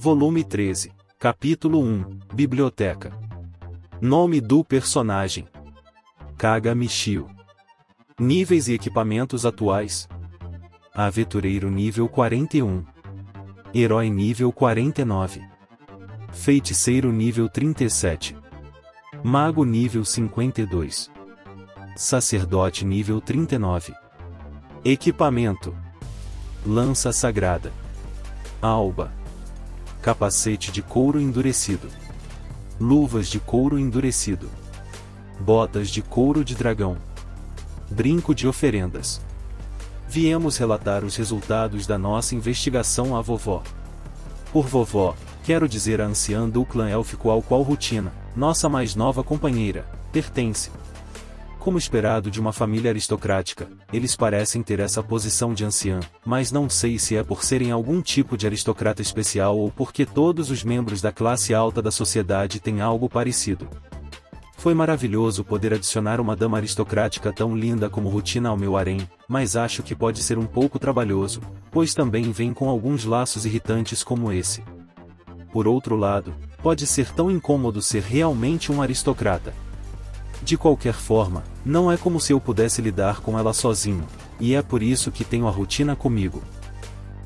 Volume 13, Capítulo 1, Biblioteca. Nome do personagem: Kaga Michio. Níveis e equipamentos atuais: Aventureiro nível 41. Herói nível 49. Feiticeiro nível 37. Mago nível 52. Sacerdote nível 39. Equipamento: Lança Sagrada. Alba. Capacete de couro endurecido. Luvas de couro endurecido. Botas de couro de dragão. Brinco de oferendas. Viemos relatar os resultados da nossa investigação à vovó. Por vovó, quero dizer a anciã do clã élfico ao qual Rutina, nossa mais nova companheira, pertence. Como esperado de uma família aristocrática, eles parecem ter essa posição de anciã, mas não sei se é por serem algum tipo de aristocrata especial ou porque todos os membros da classe alta da sociedade têm algo parecido. Foi maravilhoso poder adicionar uma dama aristocrática tão linda como Rutina ao meu harém, mas acho que pode ser um pouco trabalhoso, pois também vem com alguns laços irritantes como esse. Por outro lado, pode ser tão incômodo ser realmente um aristocrata. De qualquer forma, não é como se eu pudesse lidar com ela sozinho, e é por isso que tenho a Rutina comigo.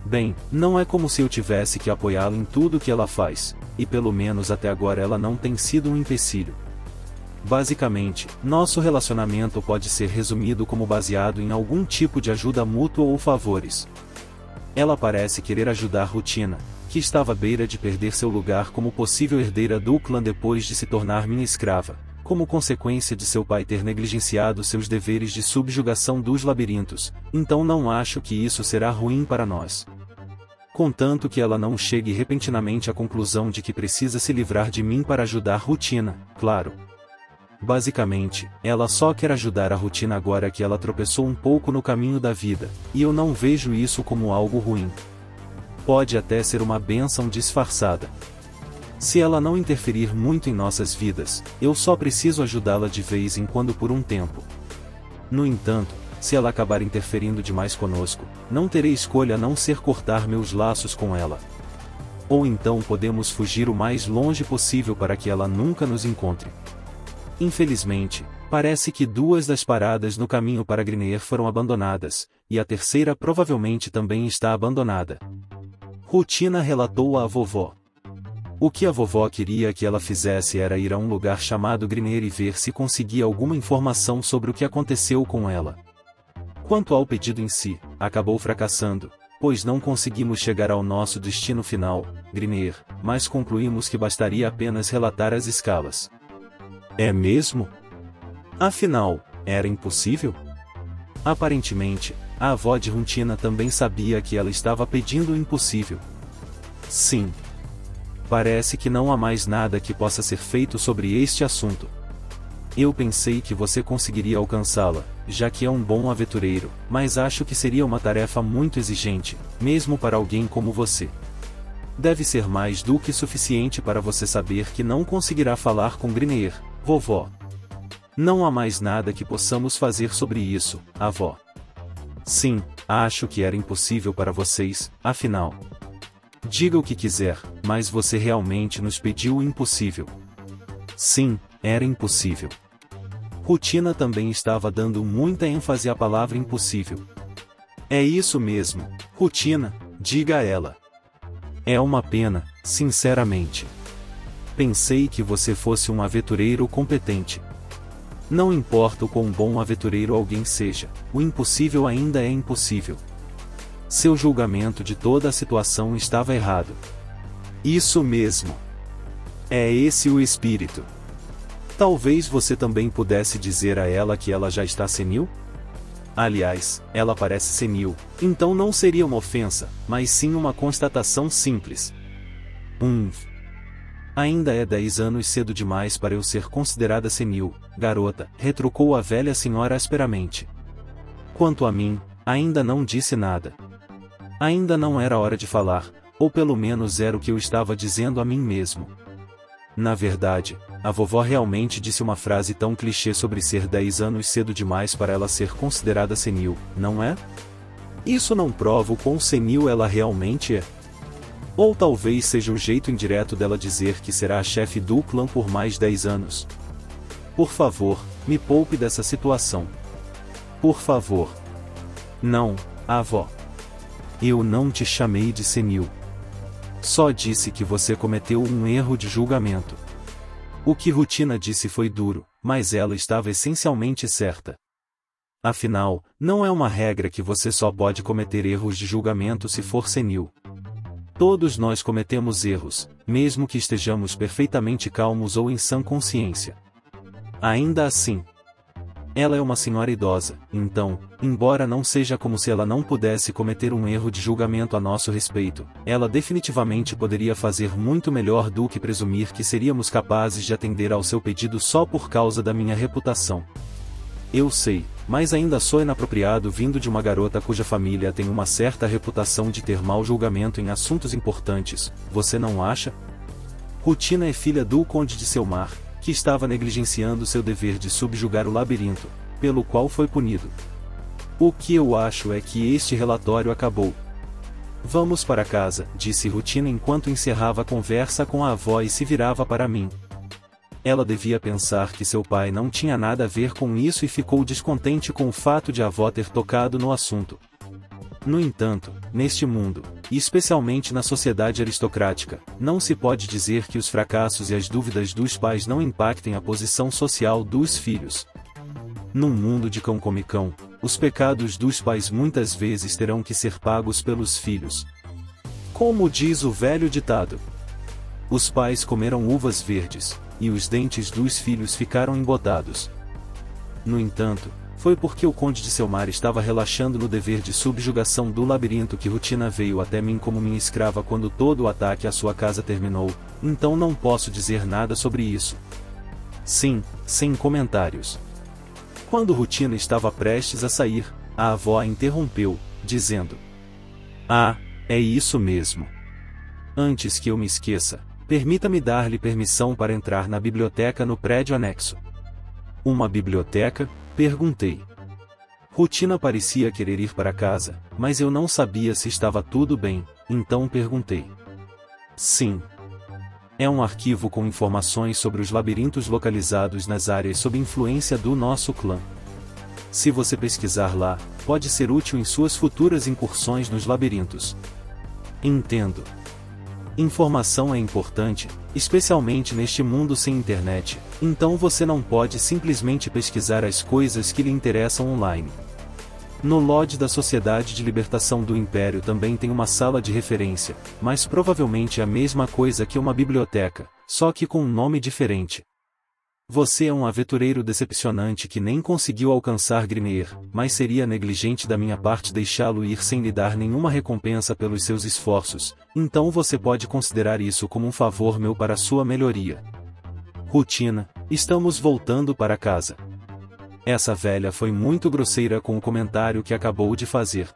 Bem, não é como se eu tivesse que apoiá-la em tudo que ela faz, e pelo menos até agora ela não tem sido um empecilho. Basicamente, nosso relacionamento pode ser resumido como baseado em algum tipo de ajuda mútua ou favores. Ela parece querer ajudar Rutina, que estava à beira de perder seu lugar como possível herdeira do clã depois de se tornar minha escrava, como consequência de seu pai ter negligenciado seus deveres de subjugação dos labirintos, então não acho que isso será ruim para nós. Contanto que ela não chegue repentinamente à conclusão de que precisa se livrar de mim para ajudar Rutina, claro. Basicamente, ela só quer ajudar a Rutina agora que ela tropeçou um pouco no caminho da vida, e eu não vejo isso como algo ruim. Pode até ser uma bênção disfarçada. Se ela não interferir muito em nossas vidas, eu só preciso ajudá-la de vez em quando por um tempo. No entanto, se ela acabar interferindo demais conosco, não terei escolha a não ser cortar meus laços com ela. Ou então podemos fugir o mais longe possível para que ela nunca nos encontre. Infelizmente, parece que 2 das paradas no caminho para Grineer foram abandonadas, e a terceira provavelmente também está abandonada. Rutina relatou à vovó. O que a vovó queria que ela fizesse era ir a um lugar chamado Grineer e ver se conseguia alguma informação sobre o que aconteceu com ela. Quanto ao pedido em si, acabou fracassando, pois não conseguimos chegar ao nosso destino final, Grineer, mas concluímos que bastaria apenas relatar as escalas. É mesmo? Afinal, era impossível? Aparentemente, a avó de Rutina também sabia que ela estava pedindo o impossível. Sim. Parece que não há mais nada que possa ser feito sobre este assunto. Eu pensei que você conseguiria alcançá-la, já que é um bom aventureiro, mas acho que seria uma tarefa muito exigente, mesmo para alguém como você. Deve ser mais do que suficiente para você saber que não conseguirá falar com Grineer, vovó. Não há mais nada que possamos fazer sobre isso, avó. Sim, acho que era impossível para vocês, afinal. Diga o que quiser, mas você realmente nos pediu o impossível. Sim, era impossível. Rutina também estava dando muita ênfase à palavra impossível. É isso mesmo, Rutina, diga a ela. É uma pena, sinceramente. Pensei que você fosse um aventureiro competente. Não importa o quão bom aventureiro alguém seja, o impossível ainda é impossível. Seu julgamento de toda a situação estava errado. Isso mesmo. É esse o espírito. Talvez você também pudesse dizer a ela que ela já está senil? Aliás, ela parece senil, então não seria uma ofensa, mas sim uma constatação simples. Ainda é 10 anos cedo demais para eu ser considerada senil, garota, retrucou a velha senhora asperamente. Quanto a mim, ainda não disse nada. Ainda não era hora de falar, ou pelo menos era o que eu estava dizendo a mim mesmo. Na verdade, a vovó realmente disse uma frase tão clichê sobre ser 10 anos cedo demais para ela ser considerada senil, não é? Isso não prova o quão senil ela realmente é. Ou talvez seja o jeito indireto dela dizer que será a chefe do clã por mais 10 anos. Por favor, me poupe dessa situação. Por favor. Não, avó. Eu não te chamei de senil. Só disse que você cometeu um erro de julgamento. O que Rutina disse foi duro, mas ela estava essencialmente certa. Afinal, não é uma regra que você só pode cometer erros de julgamento se for senil. Todos nós cometemos erros, mesmo que estejamos perfeitamente calmos ou em sã consciência. Ainda assim, ela é uma senhora idosa, então, embora não seja como se ela não pudesse cometer um erro de julgamento a nosso respeito, ela definitivamente poderia fazer muito melhor do que presumir que seríamos capazes de atender ao seu pedido só por causa da minha reputação. Eu sei, mas ainda sou inapropriado vindo de uma garota cuja família tem uma certa reputação de ter mau julgamento em assuntos importantes, você não acha? Rutina é filha do Conde de Selmar, que estava negligenciando seu dever de subjugar o labirinto, pelo qual foi punido. O que eu acho é que este relatório acabou. Vamos para casa, disse Rutina enquanto encerrava a conversa com a avó e se virava para mim. Ela devia pensar que seu pai não tinha nada a ver com isso e ficou descontente com o fato de a avó ter tocado no assunto. No entanto, neste mundo, e especialmente na sociedade aristocrática, não se pode dizer que os fracassos e as dúvidas dos pais não impactem a posição social dos filhos. Num mundo de cão come cão, os pecados dos pais muitas vezes terão que ser pagos pelos filhos. Como diz o velho ditado: os pais comeram uvas verdes, e os dentes dos filhos ficaram embotados. No entanto, foi porque o Conde de Selmar estava relaxando no dever de subjugação do labirinto que Rutina veio até mim como minha escrava quando todo o ataque à sua casa terminou, então não posso dizer nada sobre isso. Sim, sem comentários. Quando Rutina estava prestes a sair, a avó a interrompeu, dizendo: ah, é isso mesmo. Antes que eu me esqueça, permita-me dar-lhe permissão para entrar na biblioteca no prédio anexo. Uma biblioteca? Perguntei. Rutina parecia querer ir para casa, mas eu não sabia se estava tudo bem, então perguntei. Sim. É um arquivo com informações sobre os labirintos localizados nas áreas sob influência do nosso clã. Se você pesquisar lá, pode ser útil em suas futuras incursões nos labirintos. Entendo. Informação é importante, especialmente neste mundo sem internet, então você não pode simplesmente pesquisar as coisas que lhe interessam online. No LOD da Sociedade de Libertação do Império também tem uma sala de referência, mas provavelmente é a mesma coisa que uma biblioteca, só que com um nome diferente. Você é um aventureiro decepcionante que nem conseguiu alcançar Grineer, mas seria negligente da minha parte deixá-lo ir sem lhe dar nenhuma recompensa pelos seus esforços, então você pode considerar isso como um favor meu para sua melhoria. Rutina, estamos voltando para casa. Essa velha foi muito grosseira com o comentário que acabou de fazer.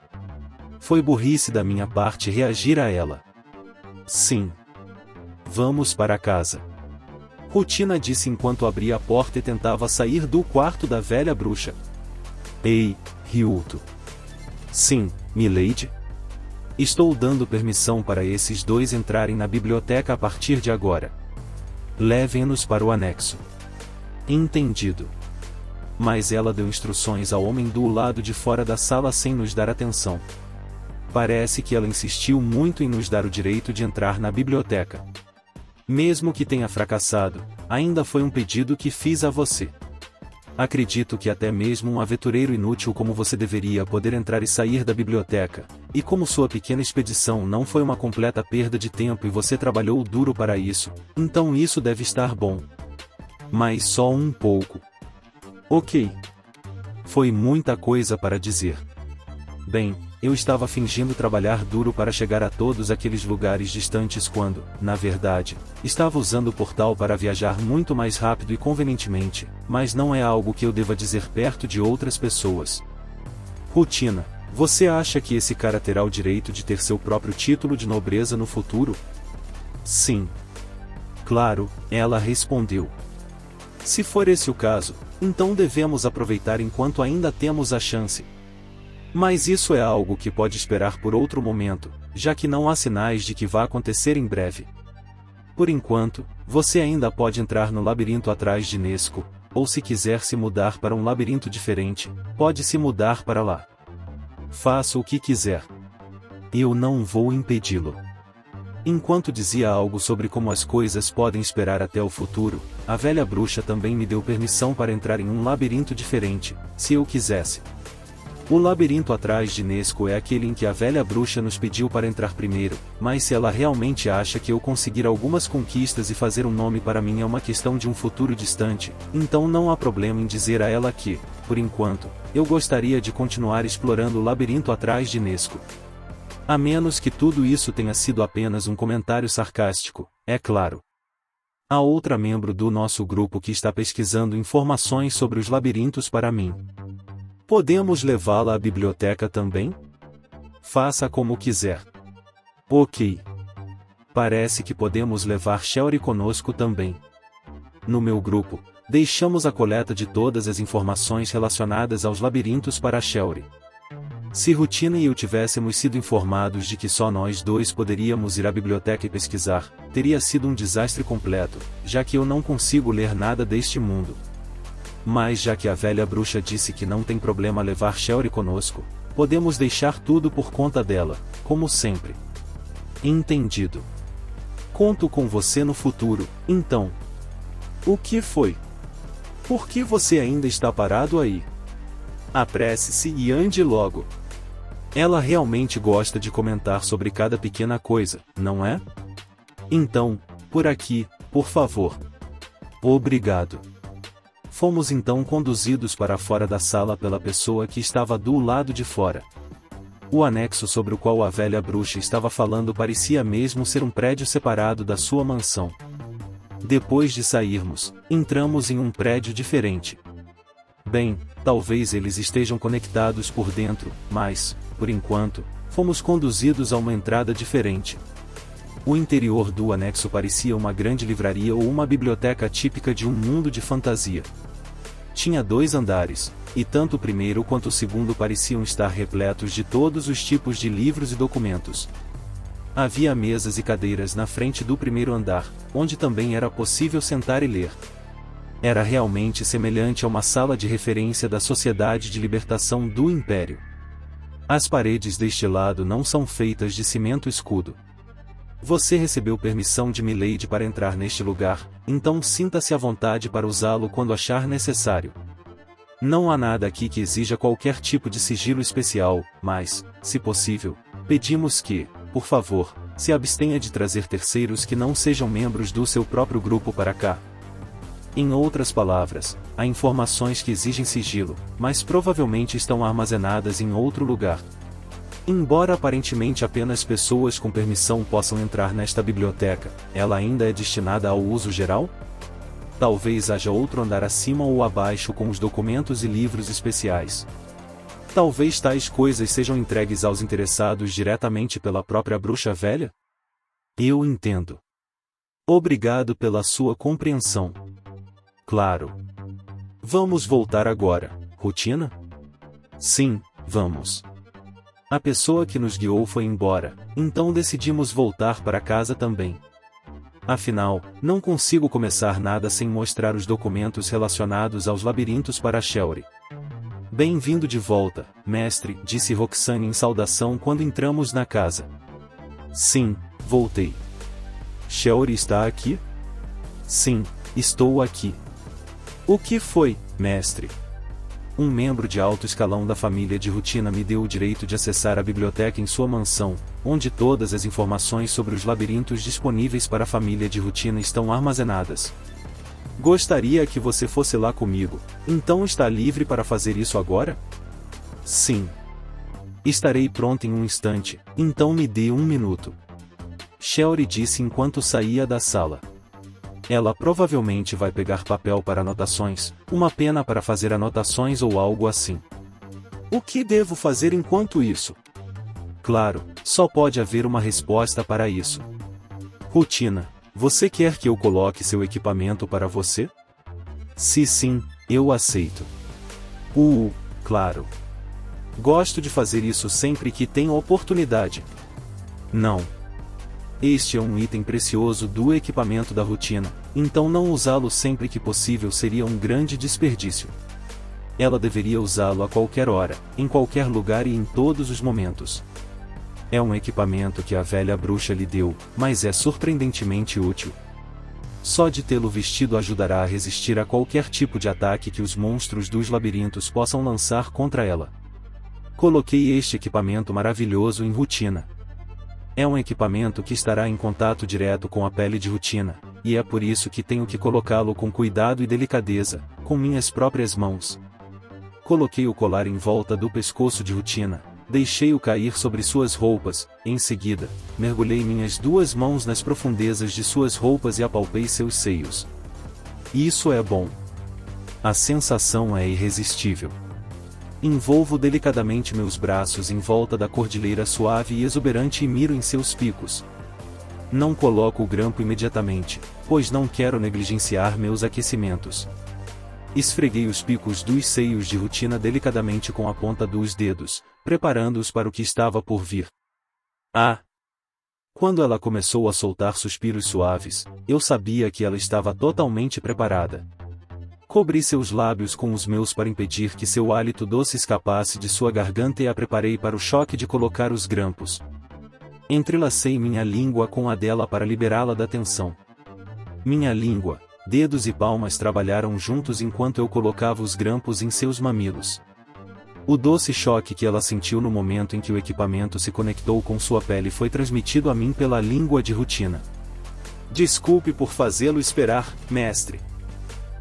Foi burrice da minha parte reagir a ela. Sim. Vamos para casa. Rutina disse enquanto abria a porta e tentava sair do quarto da velha bruxa. Ei, Ryuto. Sim, milady? Estou dando permissão para esses dois entrarem na biblioteca a partir de agora. Levem-nos para o anexo. Entendido. Mas ela deu instruções ao homem do lado de fora da sala sem nos dar atenção. Parece que ela insistiu muito em nos dar o direito de entrar na biblioteca. Mesmo que tenha fracassado, ainda foi um pedido que fiz a você. Acredito que até mesmo um aventureiro inútil como você deveria poder entrar e sair da biblioteca, e como sua pequena expedição não foi uma completa perda de tempo e você trabalhou duro para isso, então isso deve estar bom. Mas só um pouco. Ok. Foi muita coisa para dizer. Bem, eu estava fingindo trabalhar duro para chegar a todos aqueles lugares distantes quando, na verdade, estava usando o portal para viajar muito mais rápido e convenientemente, mas não é algo que eu deva dizer perto de outras pessoas. Rutina, você acha que esse cara terá o direito de ter seu próprio título de nobreza no futuro? Sim. Claro, ela respondeu. Se for esse o caso, então devemos aproveitar enquanto ainda temos a chance. Mas isso é algo que pode esperar por outro momento, já que não há sinais de que vá acontecer em breve. Por enquanto, você ainda pode entrar no labirinto atrás de Nesco, ou se quiser se mudar para um labirinto diferente, pode se mudar para lá. Faça o que quiser. Eu não vou impedi-lo. Enquanto dizia algo sobre como as coisas podem esperar até o futuro, a velha bruxa também me deu permissão para entrar em um labirinto diferente, se eu quisesse. O labirinto atrás de Nesco é aquele em que a velha bruxa nos pediu para entrar primeiro, mas se ela realmente acha que eu conseguir algumas conquistas e fazer um nome para mim é uma questão de um futuro distante, então não há problema em dizer a ela que, por enquanto, eu gostaria de continuar explorando o labirinto atrás de Nesco. A menos que tudo isso tenha sido apenas um comentário sarcástico, é claro. Há outra membro do nosso grupo que está pesquisando informações sobre os labirintos para mim. Podemos levá-la à biblioteca também? Faça como quiser. Ok. Parece que podemos levar Shelry conosco também. No meu grupo, deixamos a coleta de todas as informações relacionadas aos labirintos para Shelry. Se Rutina e eu tivéssemos sido informados de que só nós dois poderíamos ir à biblioteca e pesquisar, teria sido um desastre completo, já que eu não consigo ler nada deste mundo. Mas já que a velha bruxa disse que não tem problema levar Shelry conosco, podemos deixar tudo por conta dela, como sempre. Entendido. Conto com você no futuro, então. O que foi? Por que você ainda está parado aí? Apresse-se e ande logo. Ela realmente gosta de comentar sobre cada pequena coisa, não é? Então, por aqui, por favor. Obrigado. Fomos então conduzidos para fora da sala pela pessoa que estava do lado de fora. O anexo sobre o qual a velha bruxa estava falando parecia mesmo ser um prédio separado da sua mansão. Depois de sairmos, entramos em um prédio diferente. Bem, talvez eles estejam conectados por dentro, mas, por enquanto, fomos conduzidos a uma entrada diferente. O interior do anexo parecia uma grande livraria ou uma biblioteca típica de um mundo de fantasia. Tinha 2 andares, e tanto o primeiro quanto o segundo pareciam estar repletos de todos os tipos de livros e documentos. Havia mesas e cadeiras na frente do primeiro andar, onde também era possível sentar e ler. Era realmente semelhante a uma sala de referência da Sociedade de Libertação do Império. As paredes deste lado não são feitas de cimento escudo. Você recebeu permissão de Milady para entrar neste lugar, então sinta-se à vontade para usá-lo quando achar necessário. Não há nada aqui que exija qualquer tipo de sigilo especial, mas, se possível, pedimos que, por favor, se abstenha de trazer terceiros que não sejam membros do seu próprio grupo para cá. Em outras palavras, há informações que exigem sigilo, mas provavelmente estão armazenadas em outro lugar. Embora aparentemente apenas pessoas com permissão possam entrar nesta biblioteca, ela ainda é destinada ao uso geral? Talvez haja outro andar acima ou abaixo com os documentos e livros especiais. Talvez tais coisas sejam entregues aos interessados diretamente pela própria bruxa velha? Eu entendo. Obrigado pela sua compreensão. Claro. Vamos voltar agora, Rutina? Sim, vamos. A pessoa que nos guiou foi embora, então decidimos voltar para casa também. Afinal, não consigo começar nada sem mostrar os documentos relacionados aos labirintos para Shelry. Bem-vindo de volta, mestre, disse Roxane em saudação quando entramos na casa. Sim, voltei. Shelry está aqui? Sim, estou aqui. O que foi, mestre? Um membro de alto escalão da família de Rutina me deu o direito de acessar a biblioteca em sua mansão, onde todas as informações sobre os labirintos disponíveis para a família de Rutina estão armazenadas. Gostaria que você fosse lá comigo, então está livre para fazer isso agora? Sim. Estarei pronto em um instante, então me dê 1 minuto. Shelry disse enquanto saía da sala. Ela provavelmente vai pegar papel para anotações, uma pena para fazer anotações ou algo assim. O que devo fazer enquanto isso? Claro, só pode haver uma resposta para isso. Rutina, você quer que eu coloque seu equipamento para você? Se sim, eu aceito. Claro. Gosto de fazer isso sempre que tenho oportunidade. Não. Este é um item precioso do equipamento da rotina, então não usá-lo sempre que possível seria um grande desperdício. Ela deveria usá-lo a qualquer hora, em qualquer lugar e em todos os momentos. É um equipamento que a velha bruxa lhe deu, mas é surpreendentemente útil. Só de tê-lo vestido ajudará a resistir a qualquer tipo de ataque que os monstros dos labirintos possam lançar contra ela. Coloquei este equipamento maravilhoso em rotina. É um equipamento que estará em contato direto com a pele de rotina, e é por isso que tenho que colocá-lo com cuidado e delicadeza, com minhas próprias mãos. Coloquei o colar em volta do pescoço de rotina, deixei-o cair sobre suas roupas, em seguida, mergulhei minhas duas mãos nas profundezas de suas roupas e apalpei seus seios. Isso é bom. A sensação é irresistível. Envolvo delicadamente meus braços em volta da cordilheira suave e exuberante e miro em seus picos. Não coloco o grampo imediatamente, pois não quero negligenciar meus aquecimentos. Esfreguei os picos dos seios de rotina delicadamente com a ponta dos dedos, preparando-os para o que estava por vir. Ah! Quando ela começou a soltar suspiros suaves, eu sabia que ela estava totalmente preparada. Cobri seus lábios com os meus para impedir que seu hálito doce escapasse de sua garganta e a preparei para o choque de colocar os grampos. Entrelacei minha língua com a dela para liberá-la da tensão. Minha língua, dedos e palmas trabalharam juntos enquanto eu colocava os grampos em seus mamilos. O doce choque que ela sentiu no momento em que o equipamento se conectou com sua pele foi transmitido a mim pela língua de rotina. Desculpe por fazê-lo esperar, mestre.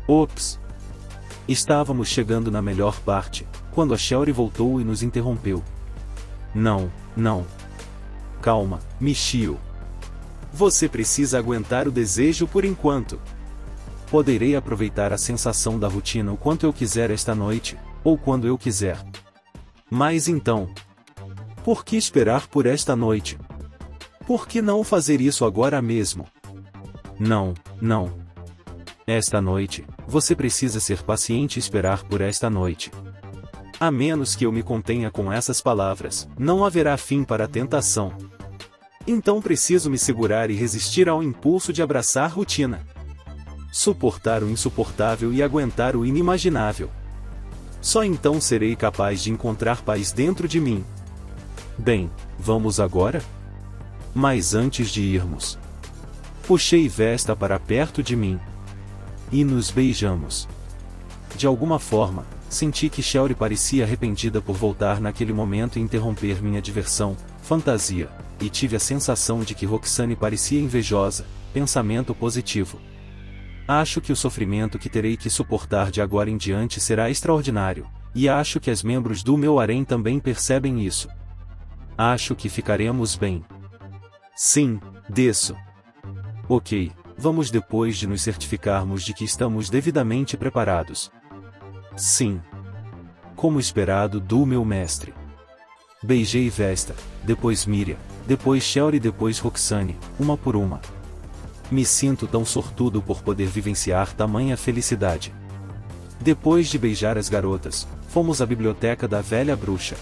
Ops! Estávamos chegando na melhor parte, quando a Shelly voltou e nos interrompeu. Não. Calma, Michio. Você precisa aguentar o desejo por enquanto. Poderei aproveitar a sensação da rotina o quanto eu quiser esta noite, ou quando eu quiser. Mas então, por que esperar por esta noite? Por que não fazer isso agora mesmo? Não. Esta noite, você precisa ser paciente e esperar por esta noite. A menos que eu me contenha com essas palavras, não haverá fim para a tentação. Então preciso me segurar e resistir ao impulso de abraçar rotina. Suportar o insuportável e aguentar o inimaginável. Só então serei capaz de encontrar paz dentro de mim. Bem, vamos agora? Mas antes de irmos, puxei Vesta para perto de mim. E nos beijamos. De alguma forma, senti que Shelly parecia arrependida por voltar naquele momento e interromper minha diversão, fantasia, e tive a sensação de que Roxane parecia invejosa, pensamento positivo. Acho que o sofrimento que terei que suportar de agora em diante será extraordinário, e acho que os membros do meu harém também percebem isso. Acho que ficaremos bem. Sim, desço. Ok, vamos depois de nos certificarmos de que estamos devidamente preparados. Sim. Como esperado do meu mestre. Beijei Vesta, depois Miriam, depois Shelly e depois Roxane, uma por uma. Me sinto tão sortudo por poder vivenciar tamanha felicidade. Depois de beijar as garotas, fomos à biblioteca da velha bruxa.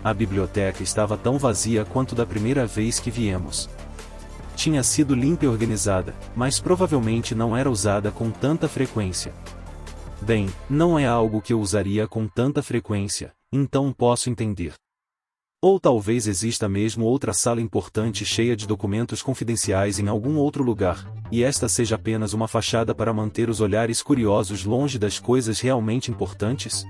A biblioteca estava tão vazia quanto da primeira vez que viemos. Tinha sido limpa e organizada, mas provavelmente não era usada com tanta frequência. Bem, não é algo que eu usaria com tanta frequência, então posso entender. Ou talvez exista mesmo outra sala importante cheia de documentos confidenciais em algum outro lugar, e esta seja apenas uma fachada para manter os olhares curiosos longe das coisas realmente importantes?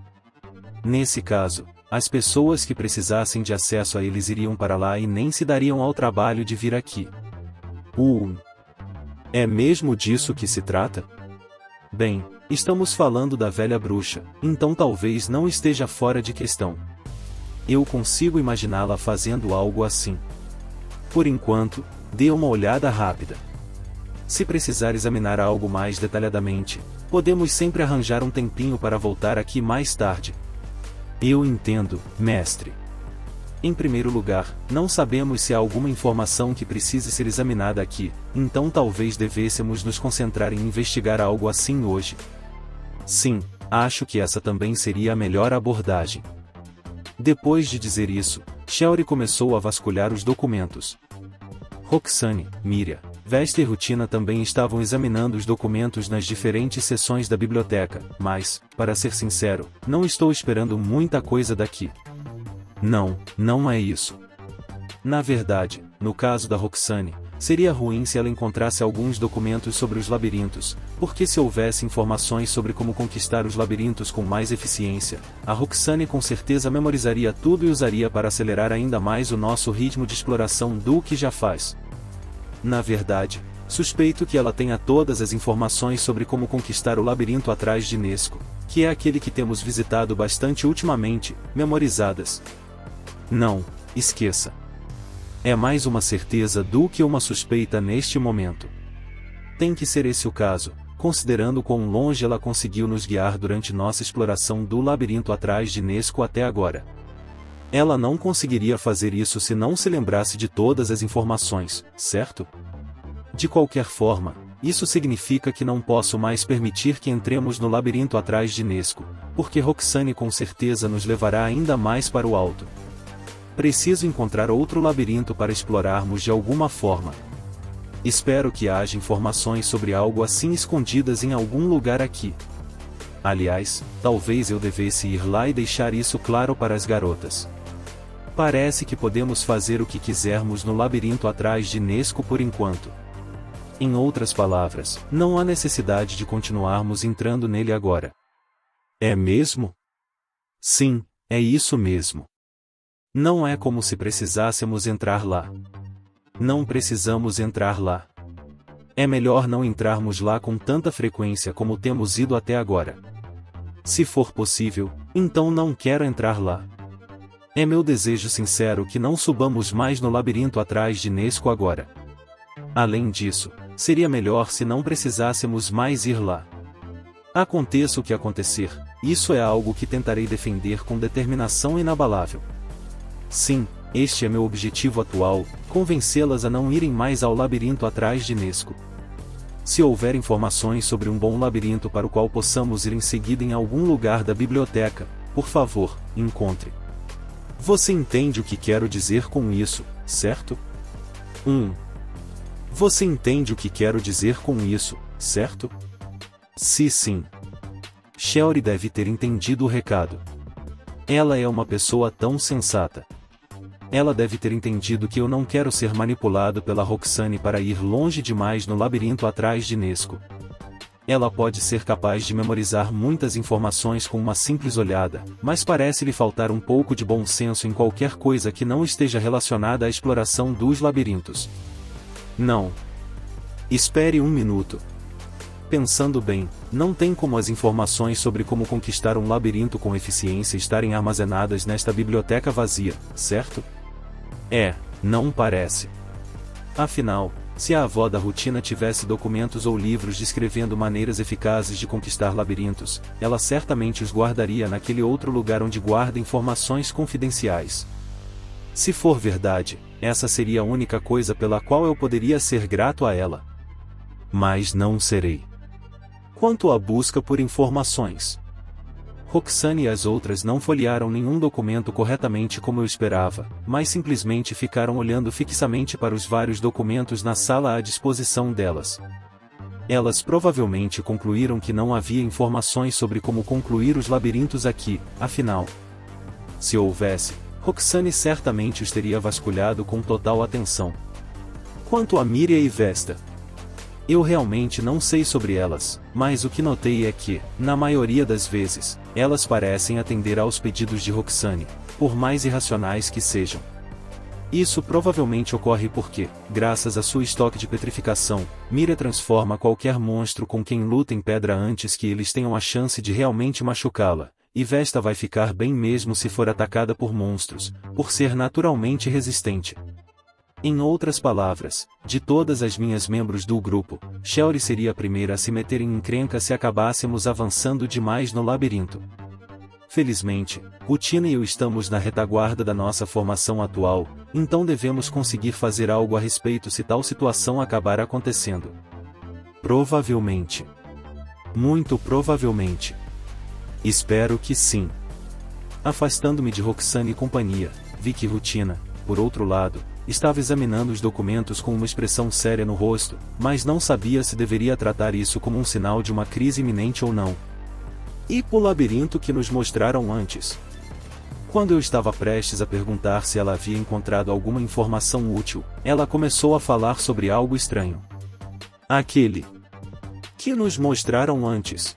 Nesse caso, as pessoas que precisassem de acesso a eles iriam para lá e nem se dariam ao trabalho de vir aqui. É mesmo disso que se trata? Bem, estamos falando da velha bruxa, então talvez não esteja fora de questão. Eu consigo imaginá-la fazendo algo assim. Por enquanto, dê uma olhada rápida. Se precisar examinar algo mais detalhadamente, podemos sempre arranjar um tempinho para voltar aqui mais tarde. Eu entendo, mestre. Em primeiro lugar, não sabemos se há alguma informação que precise ser examinada aqui, então talvez devêssemos nos concentrar em investigar algo assim hoje. Sim, acho que essa também seria a melhor abordagem. Depois de dizer isso, Shelly começou a vasculhar os documentos. Roxane, Miriam, Vesta e Rutina também estavam examinando os documentos nas diferentes seções da biblioteca, mas, para ser sincero, não estou esperando muita coisa daqui. Não é isso. Na verdade, no caso da Roxane, seria ruim se ela encontrasse alguns documentos sobre os labirintos, porque se houvesse informações sobre como conquistar os labirintos com mais eficiência, a Roxane com certeza memorizaria tudo e usaria para acelerar ainda mais o nosso ritmo de exploração do que já faz. Na verdade, suspeito que ela tenha todas as informações sobre como conquistar o labirinto atrás de Nesco, que é aquele que temos visitado bastante ultimamente, memorizadas. Não, esqueça. É mais uma certeza do que uma suspeita neste momento. Tem que ser esse o caso, considerando quão longe ela conseguiu nos guiar durante nossa exploração do labirinto atrás de Nesco até agora. Ela não conseguiria fazer isso se não se lembrasse de todas as informações, certo? De qualquer forma, isso significa que não posso mais permitir que entremos no labirinto atrás de Nesco, porque Roxane com certeza nos levará ainda mais para o alto. Preciso encontrar outro labirinto para explorarmos de alguma forma. Espero que haja informações sobre algo assim escondidas em algum lugar aqui. Aliás, talvez eu devesse ir lá e deixar isso claro para as garotas. Parece que podemos fazer o que quisermos no labirinto atrás de Nesco por enquanto. Em outras palavras, não há necessidade de continuarmos entrando nele agora. É mesmo? Sim, é isso mesmo. Não é como se precisássemos entrar lá. Não precisamos entrar lá. É melhor não entrarmos lá com tanta frequência como temos ido até agora. Se for possível, então não quero entrar lá. É meu desejo sincero que não subamos mais no labirinto atrás de Nesco agora. Além disso, seria melhor se não precisássemos mais ir lá. Aconteça o que acontecer, isso é algo que tentarei defender com determinação inabalável. Sim, este é meu objetivo atual, convencê-las a não irem mais ao labirinto atrás de Nesco. Se houver informações sobre um bom labirinto para o qual possamos ir em seguida em algum lugar da biblioteca, por favor, encontre. Você entende o que quero dizer com isso, certo? Você entende o que quero dizer com isso, certo? Sim. Shelly deve ter entendido o recado. Ela é uma pessoa tão sensata. Ela deve ter entendido que eu não quero ser manipulado pela Roxane para ir longe demais no labirinto atrás de Nesco. Ela pode ser capaz de memorizar muitas informações com uma simples olhada, mas parece lhe faltar um pouco de bom senso em qualquer coisa que não esteja relacionada à exploração dos labirintos. Não. Espere um minuto. Pensando bem, não tem como as informações sobre como conquistar um labirinto com eficiência estarem armazenadas nesta biblioteca vazia, certo? Não parece. Afinal, se a avó da Rutina tivesse documentos ou livros descrevendo maneiras eficazes de conquistar labirintos, ela certamente os guardaria naquele outro lugar onde guarda informações confidenciais. Se for verdade, essa seria a única coisa pela qual eu poderia ser grato a ela. Mas não serei. Quanto à busca por informações, Roxane e as outras não folhearam nenhum documento corretamente como eu esperava, mas simplesmente ficaram olhando fixamente para os vários documentos na sala à disposição delas. Elas provavelmente concluíram que não havia informações sobre como concluir os labirintos aqui, afinal. Se houvesse, Roxane certamente os teria vasculhado com total atenção. Quanto a Miriam e Vesta, eu realmente não sei sobre elas, mas o que notei é que, na maioria das vezes, elas parecem atender aos pedidos de Roxane, por mais irracionais que sejam. Isso provavelmente ocorre porque, graças a sua estoque de petrificação, Miriam transforma qualquer monstro com quem luta em pedra antes que eles tenham a chance de realmente machucá-la, e Vesta vai ficar bem mesmo se for atacada por monstros, por ser naturalmente resistente. Em outras palavras, de todas as minhas membros do grupo, Shelly seria a primeira a se meter em encrenca se acabássemos avançando demais no labirinto. Felizmente, Rutina e eu estamos na retaguarda da nossa formação atual, então devemos conseguir fazer algo a respeito se tal situação acabar acontecendo. Provavelmente. Muito provavelmente. Espero que sim. Afastando-me de Roxane e companhia, vi que Rutina, por outro lado, estava examinando os documentos com uma expressão séria no rosto, mas não sabia se deveria tratar isso como um sinal de uma crise iminente ou não. E o labirinto que nos mostraram antes. Quando eu estava prestes a perguntar se ela havia encontrado alguma informação útil, ela começou a falar sobre algo estranho. Aquele que nos mostraram antes.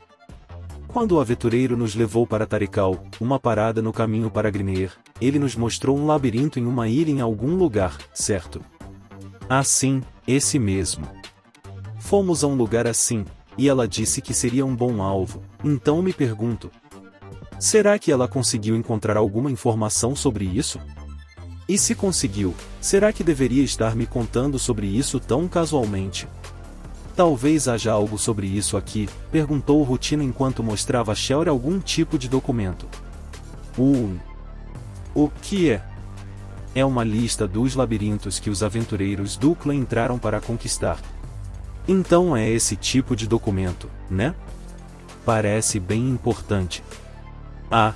Quando o aventureiro nos levou para Tarikal, uma parada no caminho para Grineer, ele nos mostrou um labirinto em uma ilha em algum lugar, certo? Ah, sim, esse mesmo. Fomos a um lugar assim, e ela disse que seria um bom alvo, então me pergunto. Será que ela conseguiu encontrar alguma informação sobre isso? E se conseguiu, será que deveria estar me contando sobre isso tão casualmente? Talvez haja algo sobre isso aqui, perguntou Rutina enquanto mostrava a Shelly algum tipo de documento. O que é? É uma lista dos labirintos que os aventureiros do clã entraram para conquistar. Então é esse tipo de documento, né? Parece bem importante. Ah.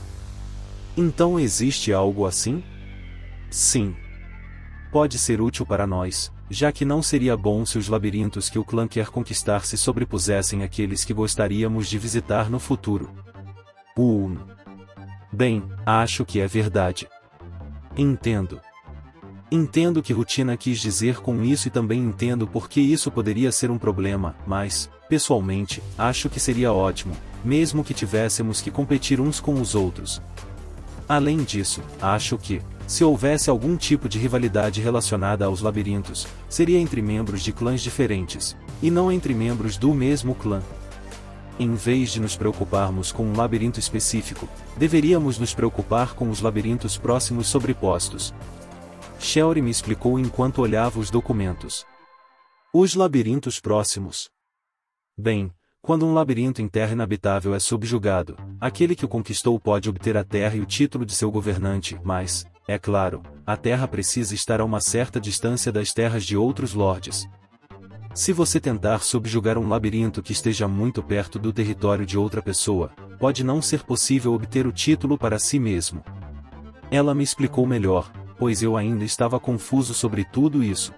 Então existe algo assim? Sim. Pode ser útil para nós, já que não seria bom se os labirintos que o clã quer conquistar se sobrepusessem àqueles que gostaríamos de visitar no futuro. Bem, acho que é verdade. Entendo. Entendo o que Rutina quis dizer com isso e também entendo por que isso poderia ser um problema, mas, pessoalmente, acho que seria ótimo, mesmo que tivéssemos que competir uns com os outros. Além disso, acho que, se houvesse algum tipo de rivalidade relacionada aos labirintos, seria entre membros de clãs diferentes, e não entre membros do mesmo clã. Em vez de nos preocuparmos com um labirinto específico, deveríamos nos preocupar com os labirintos próximos sobrepostos. Shelly me explicou enquanto olhava os documentos. Os labirintos próximos. Bem, quando um labirinto em terra inabitável é subjugado, aquele que o conquistou pode obter a terra e o título de seu governante, mas, é claro, a terra precisa estar a uma certa distância das terras de outros lordes. Se você tentar subjugar um labirinto que esteja muito perto do território de outra pessoa, pode não ser possível obter o título para si mesmo. Ela me explicou melhor, pois eu ainda estava confuso sobre tudo isso.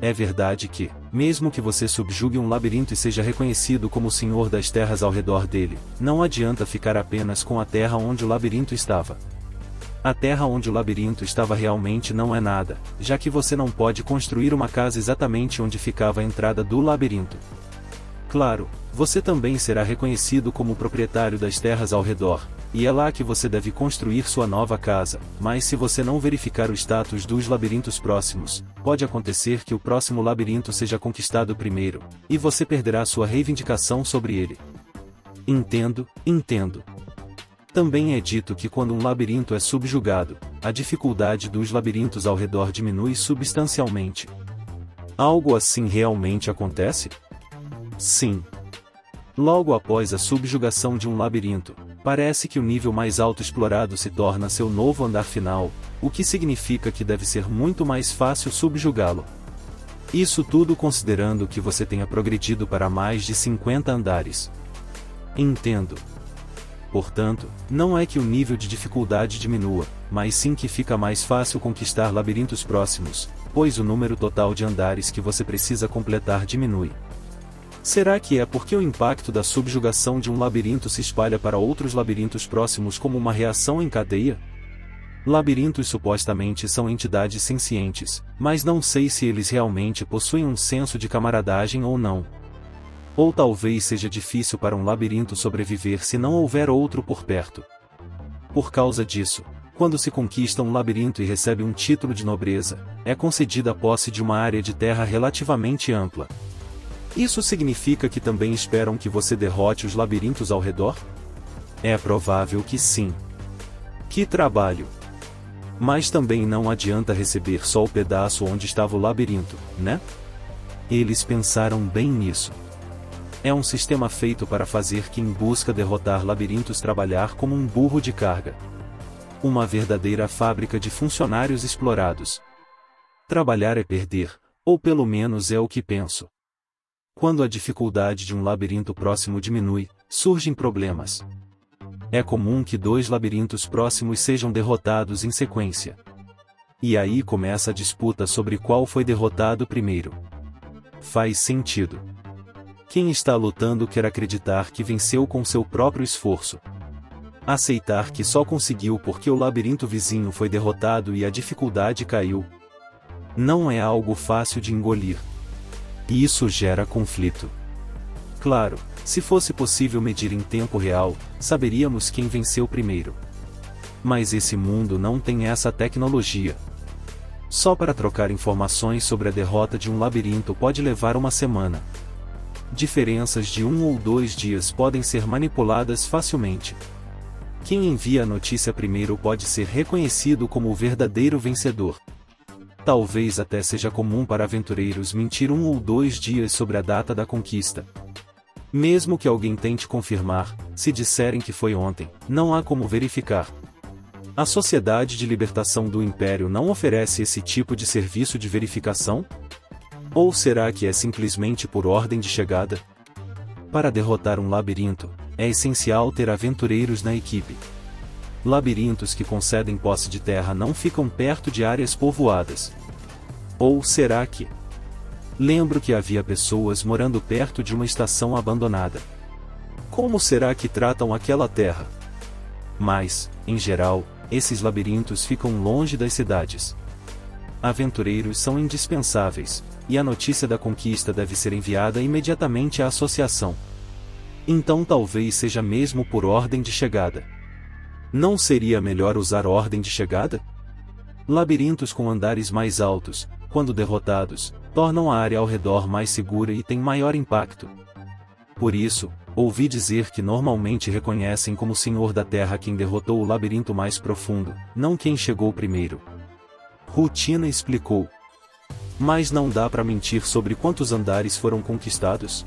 É verdade que, mesmo que você subjugue um labirinto e seja reconhecido como o senhor das terras ao redor dele, não adianta ficar apenas com a terra onde o labirinto estava. A terra onde o labirinto estava realmente não é nada, já que você não pode construir uma casa exatamente onde ficava a entrada do labirinto. Claro, você também será reconhecido como proprietário das terras ao redor, e é lá que você deve construir sua nova casa, mas se você não verificar o status dos labirintos próximos, pode acontecer que o próximo labirinto seja conquistado primeiro, e você perderá sua reivindicação sobre ele. Entendo. Também é dito que quando um labirinto é subjugado, a dificuldade dos labirintos ao redor diminui substancialmente. Algo assim realmente acontece? Sim. Logo após a subjugação de um labirinto, parece que o nível mais alto explorado se torna seu novo andar final, o que significa que deve ser muito mais fácil subjugá-lo. Isso tudo considerando que você tenha progredido para mais de 50 andares. Entendo. Portanto, não é que o nível de dificuldade diminua, mas sim que fica mais fácil conquistar labirintos próximos, pois o número total de andares que você precisa completar diminui. Será que é porque o impacto da subjugação de um labirinto se espalha para outros labirintos próximos como uma reação em cadeia? Labirintos supostamente são entidades sencientes, mas não sei se eles realmente possuem um senso de camaradagem ou não. Ou talvez seja difícil para um labirinto sobreviver se não houver outro por perto. Por causa disso, quando se conquista um labirinto e recebe um título de nobreza, é concedida a posse de uma área de terra relativamente ampla. Isso significa que também esperam que você derrote os labirintos ao redor? É provável que sim. Que trabalho! Mas também não adianta receber só o pedaço onde estava o labirinto, né? Eles pensaram bem nisso. É um sistema feito para fazer quem busca derrotar labirintos trabalhar como um burro de carga. Uma verdadeira fábrica de funcionários explorados. Trabalhar é perder, ou pelo menos é o que penso. Quando a dificuldade de um labirinto próximo diminui, surgem problemas. É comum que 2 labirintos próximos sejam derrotados em sequência. E aí começa a disputa sobre qual foi derrotado primeiro. Faz sentido. Quem está lutando quer acreditar que venceu com seu próprio esforço. Aceitar que só conseguiu porque o labirinto vizinho foi derrotado e a dificuldade caiu. Não é algo fácil de engolir. E isso gera conflito. Claro, se fosse possível medir em tempo real, saberíamos quem venceu primeiro. Mas esse mundo não tem essa tecnologia. Só para trocar informações sobre a derrota de um labirinto pode levar uma semana. Diferenças de 1 ou 2 dias podem ser manipuladas facilmente. Quem envia a notícia primeiro pode ser reconhecido como o verdadeiro vencedor. Talvez até seja comum para aventureiros mentir 1 ou 2 dias sobre a data da conquista. Mesmo que alguém tente confirmar, se disserem que foi ontem, não há como verificar. A Sociedade de Libertação do Império não oferece esse tipo de serviço de verificação? Ou será que é simplesmente por ordem de chegada? Para derrotar um labirinto, é essencial ter aventureiros na equipe. Labirintos que concedem posse de terra não ficam perto de áreas povoadas. Ou será que... Lembro que havia pessoas morando perto de uma estação abandonada. Como será que tratam aquela terra? Mas, em geral, esses labirintos ficam longe das cidades. Aventureiros são indispensáveis, e a notícia da conquista deve ser enviada imediatamente à associação. Então talvez seja mesmo por ordem de chegada. Não seria melhor usar ordem de chegada? Labirintos com andares mais altos, quando derrotados, tornam a área ao redor mais segura e têm maior impacto. Por isso, ouvi dizer que normalmente reconhecem como senhor da terra quem derrotou o labirinto mais profundo, não quem chegou primeiro. Rutina explicou. Mas não dá para mentir sobre quantos andares foram conquistados?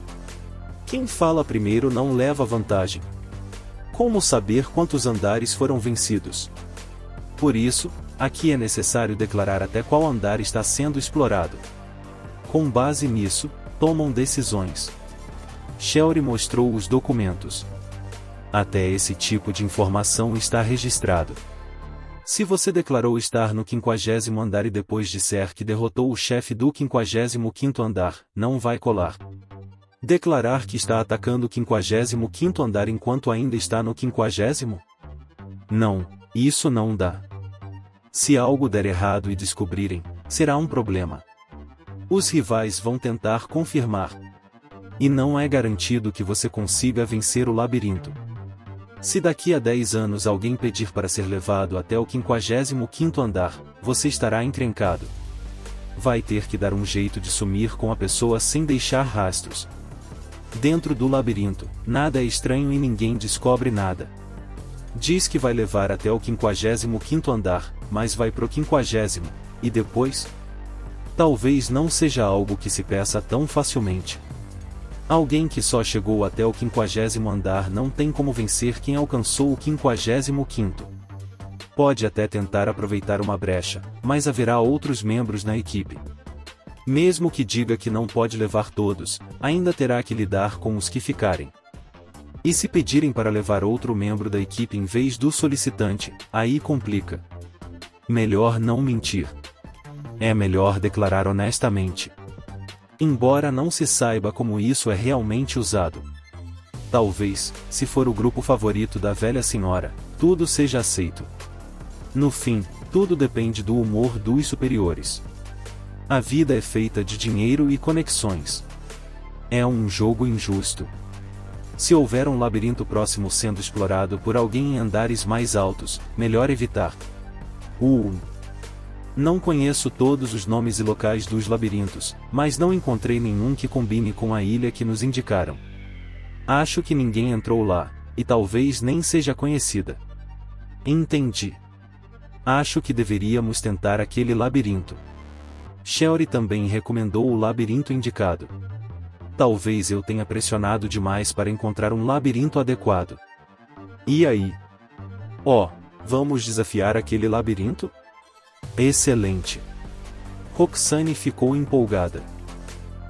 Quem fala primeiro não leva vantagem. Como saber quantos andares foram vencidos? Por isso, aqui é necessário declarar até qual andar está sendo explorado. Com base nisso, tomam decisões. Shelry mostrou os documentos. Até esse tipo de informação está registrado. Se você declarou estar no 50º andar e depois disser que derrotou o chefe do 55º andar, não vai colar. Declarar que está atacando o 55º andar enquanto ainda está no 50º? Não, isso não dá. Se algo der errado e descobrirem, será um problema. Os rivais vão tentar confirmar. E não é garantido que você consiga vencer o labirinto. Se daqui a 10 anos alguém pedir para ser levado até o 55º andar, você estará encrencado. Vai ter que dar um jeito de sumir com a pessoa sem deixar rastros. Dentro do labirinto, nada é estranho e ninguém descobre nada. Diz que vai levar até o 55º andar, mas vai pro 50º, e depois? Talvez não seja algo que se peça tão facilmente. Alguém que só chegou até o 50º andar não tem como vencer quem alcançou o 55º. Pode até tentar aproveitar uma brecha, mas haverá outros membros na equipe. Mesmo que diga que não pode levar todos, ainda terá que lidar com os que ficarem. E se pedirem para levar outro membro da equipe em vez do solicitante, aí complica. Melhor não mentir. É melhor declarar honestamente. Embora não se saiba como isso é realmente usado. Talvez, se for o grupo favorito da velha senhora, tudo seja aceito. No fim, tudo depende do humor dos superiores. A vida é feita de dinheiro e conexões. É um jogo injusto. Se houver um labirinto próximo sendo explorado por alguém em andares mais altos, melhor evitar. Não conheço todos os nomes e locais dos labirintos, mas não encontrei nenhum que combine com a ilha que nos indicaram. Acho que ninguém entrou lá, e talvez nem seja conhecida. Entendi. Acho que deveríamos tentar aquele labirinto. Shelry também recomendou o labirinto indicado. Talvez eu tenha pressionado demais para encontrar um labirinto adequado. E aí? Vamos desafiar aquele labirinto? Excelente! Roxane ficou empolgada.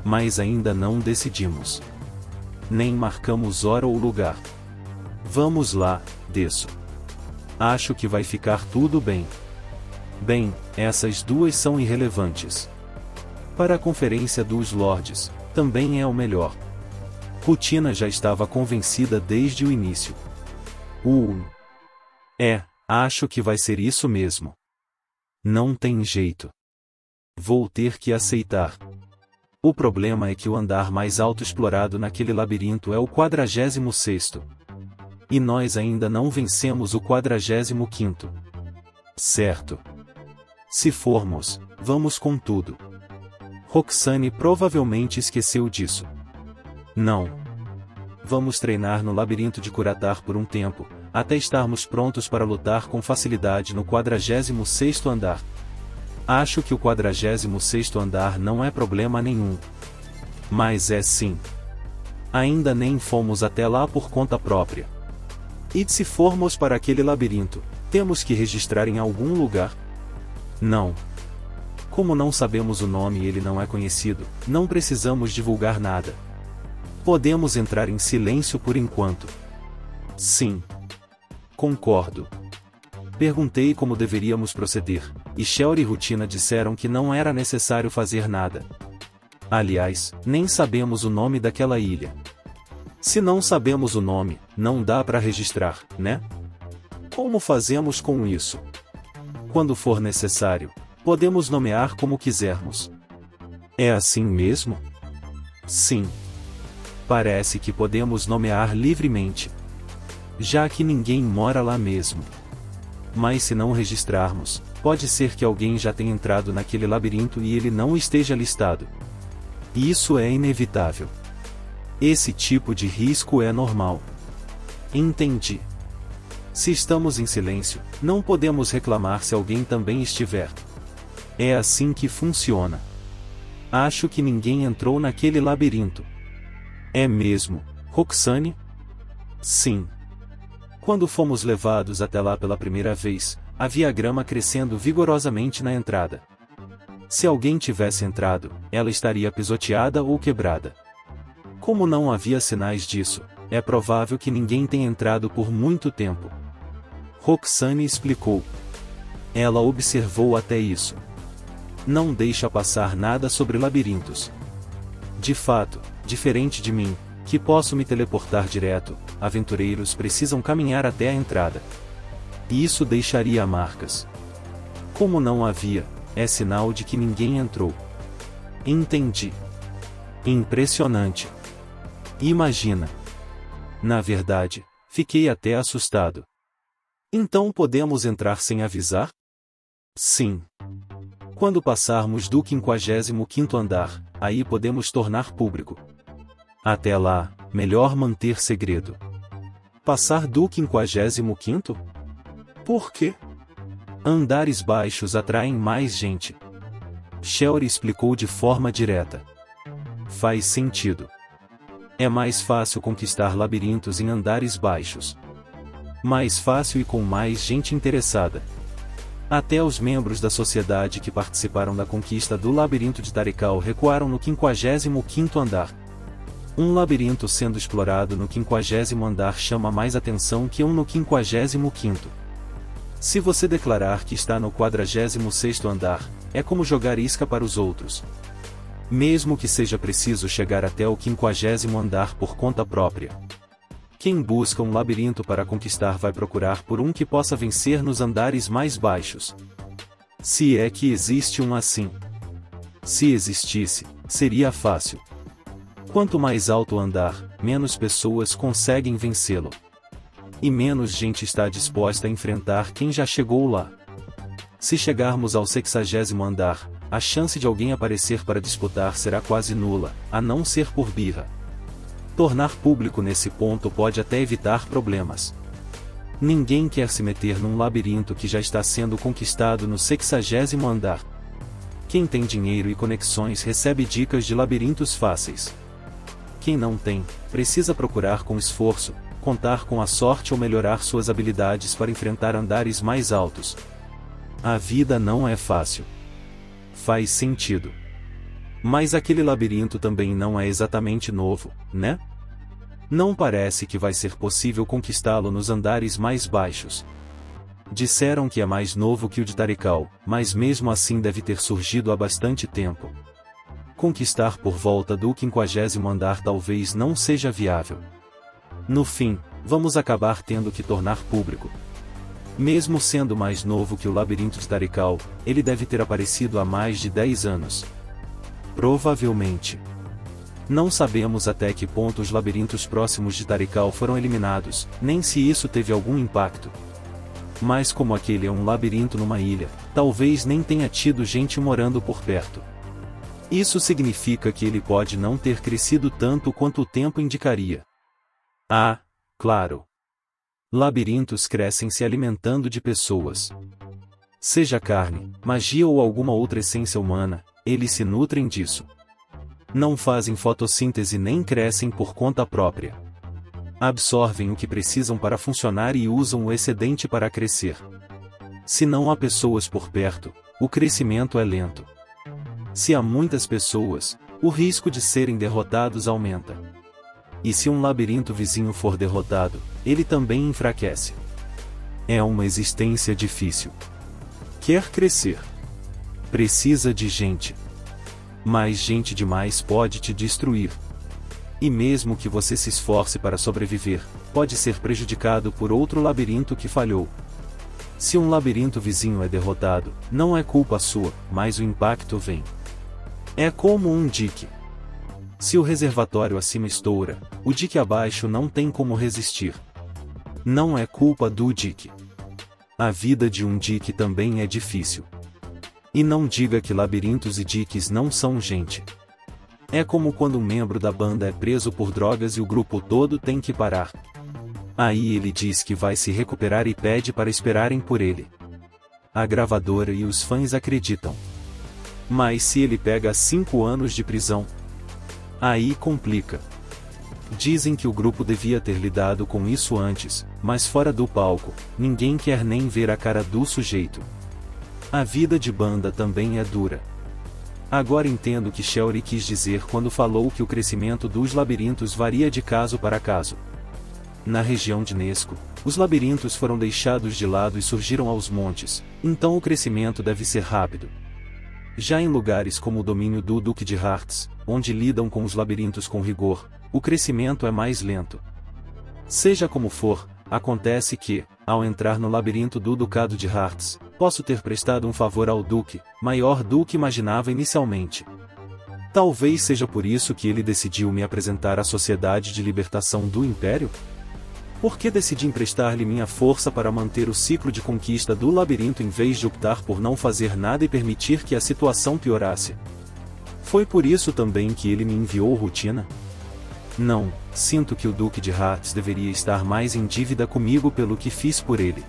Mas ainda não decidimos. Nem marcamos hora ou lugar. Vamos lá, desço. Acho que vai ficar tudo bem. Bem, essas duas são irrelevantes. Para a Conferência dos Lordes, também é o melhor. Rutina já estava convencida desde o início. Acho que vai ser isso mesmo. Não tem jeito. Vou ter que aceitar. O problema é que o andar mais alto explorado naquele labirinto é o 46º. E nós ainda não vencemos o 45º. Certo. Se formos, vamos com tudo. Roxane provavelmente esqueceu disso. Não. Vamos treinar no labirinto de Curatar por um tempo, até estarmos prontos para lutar com facilidade no 46º andar. Acho que o 46º andar não é problema nenhum. Mas é sim. Ainda nem fomos até lá por conta própria. E se formos para aquele labirinto, temos que registrar em algum lugar? Não. Como não sabemos o nome e ele não é conhecido, não precisamos divulgar nada. Podemos entrar em silêncio por enquanto. Sim. Concordo. Perguntei como deveríamos proceder, e Shelly e Rutina disseram que não era necessário fazer nada. Aliás, nem sabemos o nome daquela ilha. Se não sabemos o nome, não dá para registrar, né? Como fazemos com isso? Quando for necessário, podemos nomear como quisermos. É assim mesmo? Sim. Parece que podemos nomear livremente. Já que ninguém mora lá mesmo. Mas se não registrarmos, pode ser que alguém já tenha entrado naquele labirinto e ele não esteja listado. Isso é inevitável. Esse tipo de risco é normal. Entendi. Se estamos em silêncio, não podemos reclamar se alguém também estiver. É assim que funciona. Acho que ninguém entrou naquele labirinto. É mesmo, Roxane? Sim. Quando fomos levados até lá pela primeira vez, havia grama crescendo vigorosamente na entrada. Se alguém tivesse entrado, ela estaria pisoteada ou quebrada. Como não havia sinais disso, é provável que ninguém tenha entrado por muito tempo. Roxane explicou. Ela observou até isso. Não deixa passar nada sobre labirintos. De fato, diferente de mim, que posso me teleportar direto, aventureiros precisam caminhar até a entrada. E isso deixaria marcas. Como não havia, é sinal de que ninguém entrou. Entendi. Impressionante. Imagina. Na verdade, fiquei até assustado. Então podemos entrar sem avisar? Sim. Quando passarmos do 55º andar, aí podemos tornar público. Até lá, melhor manter segredo. Passar do 55º? Por quê? Andares baixos atraem mais gente. Shelly explicou de forma direta. Faz sentido. É mais fácil conquistar labirintos em andares baixos. Mais fácil e com mais gente interessada. Até os membros da sociedade que participaram da conquista do labirinto de Tarikal recuaram no 55º andar. Um labirinto sendo explorado no 50º andar chama mais atenção que um no 55º. Se você declarar que está no 46º andar, é como jogar isca para os outros. Mesmo que seja preciso chegar até o 50º andar por conta própria. Quem busca um labirinto para conquistar vai procurar por um que possa vencer nos andares mais baixos. Se é que existe um assim. Se existisse, seria fácil. Quanto mais alto o andar, menos pessoas conseguem vencê-lo. E menos gente está disposta a enfrentar quem já chegou lá. Se chegarmos ao 60º andar, a chance de alguém aparecer para disputar será quase nula, a não ser por birra. Tornar público nesse ponto pode até evitar problemas. Ninguém quer se meter num labirinto que já está sendo conquistado no 60º andar. Quem tem dinheiro e conexões recebe dicas de labirintos fáceis. Quem não tem, precisa procurar com esforço, contar com a sorte ou melhorar suas habilidades para enfrentar andares mais altos. A vida não é fácil. Faz sentido. Mas aquele labirinto também não é exatamente novo, né? Não parece que vai ser possível conquistá-lo nos andares mais baixos. Disseram que é mais novo que o de Tarikal, mas mesmo assim deve ter surgido há bastante tempo. Conquistar por volta do 50º andar talvez não seja viável. No fim, vamos acabar tendo que tornar público. Mesmo sendo mais novo que o labirinto de Tarikal, ele deve ter aparecido há mais de 10 anos. Provavelmente. Não sabemos até que ponto os labirintos próximos de Tarikal foram eliminados, nem se isso teve algum impacto. Mas como aquele é um labirinto numa ilha, talvez nem tenha tido gente morando por perto. Isso significa que ele pode não ter crescido tanto quanto o tempo indicaria. Ah, claro. Labirintos crescem se alimentando de pessoas. Seja carne, magia ou alguma outra essência humana, eles se nutrem disso. Não fazem fotossíntese nem crescem por conta própria. Absorvem o que precisam para funcionar e usam o excedente para crescer. Se não há pessoas por perto, o crescimento é lento. Se há muitas pessoas, o risco de serem derrotados aumenta. E se um labirinto vizinho for derrotado, ele também enfraquece. É uma existência difícil. Quer crescer? Precisa de gente. Mas gente demais pode te destruir. E mesmo que você se esforce para sobreviver, pode ser prejudicado por outro labirinto que falhou. Se um labirinto vizinho é derrotado, não é culpa sua, mas o impacto vem. É como um dique. Se o reservatório acima estoura, o dique abaixo não tem como resistir. Não é culpa do dique. A vida de um dique também é difícil. E não diga que labirintos e diques não são gente. É como quando um membro da banda é preso por drogas e o grupo todo tem que parar. Aí ele diz que vai se recuperar e pede para esperarem por ele. A gravadora e os fãs acreditam. Mas se ele pega 5 anos de prisão? Aí complica. Dizem que o grupo devia ter lidado com isso antes, mas fora do palco, ninguém quer nem ver a cara do sujeito. A vida de banda também é dura. Agora entendo o que Shelly quis dizer quando falou que o crescimento dos labirintos varia de caso para caso. Na região de Nesco, os labirintos foram deixados de lado e surgiram aos montes, então o crescimento deve ser rápido. Já em lugares como o domínio do Duque de Hearts, onde lidam com os labirintos com rigor, o crescimento é mais lento. Seja como for, acontece que, ao entrar no labirinto do Ducado de Hearts, posso ter prestado um favor ao Duque, maior do que imaginava inicialmente. Talvez seja por isso que ele decidiu me apresentar à Sociedade de Libertação do Império? Por que decidi emprestar-lhe minha força para manter o ciclo de conquista do labirinto em vez de optar por não fazer nada e permitir que a situação piorasse? Foi por isso também que ele me enviou rotina? Não, sinto que o Duque de Hearts deveria estar mais em dívida comigo pelo que fiz por ele.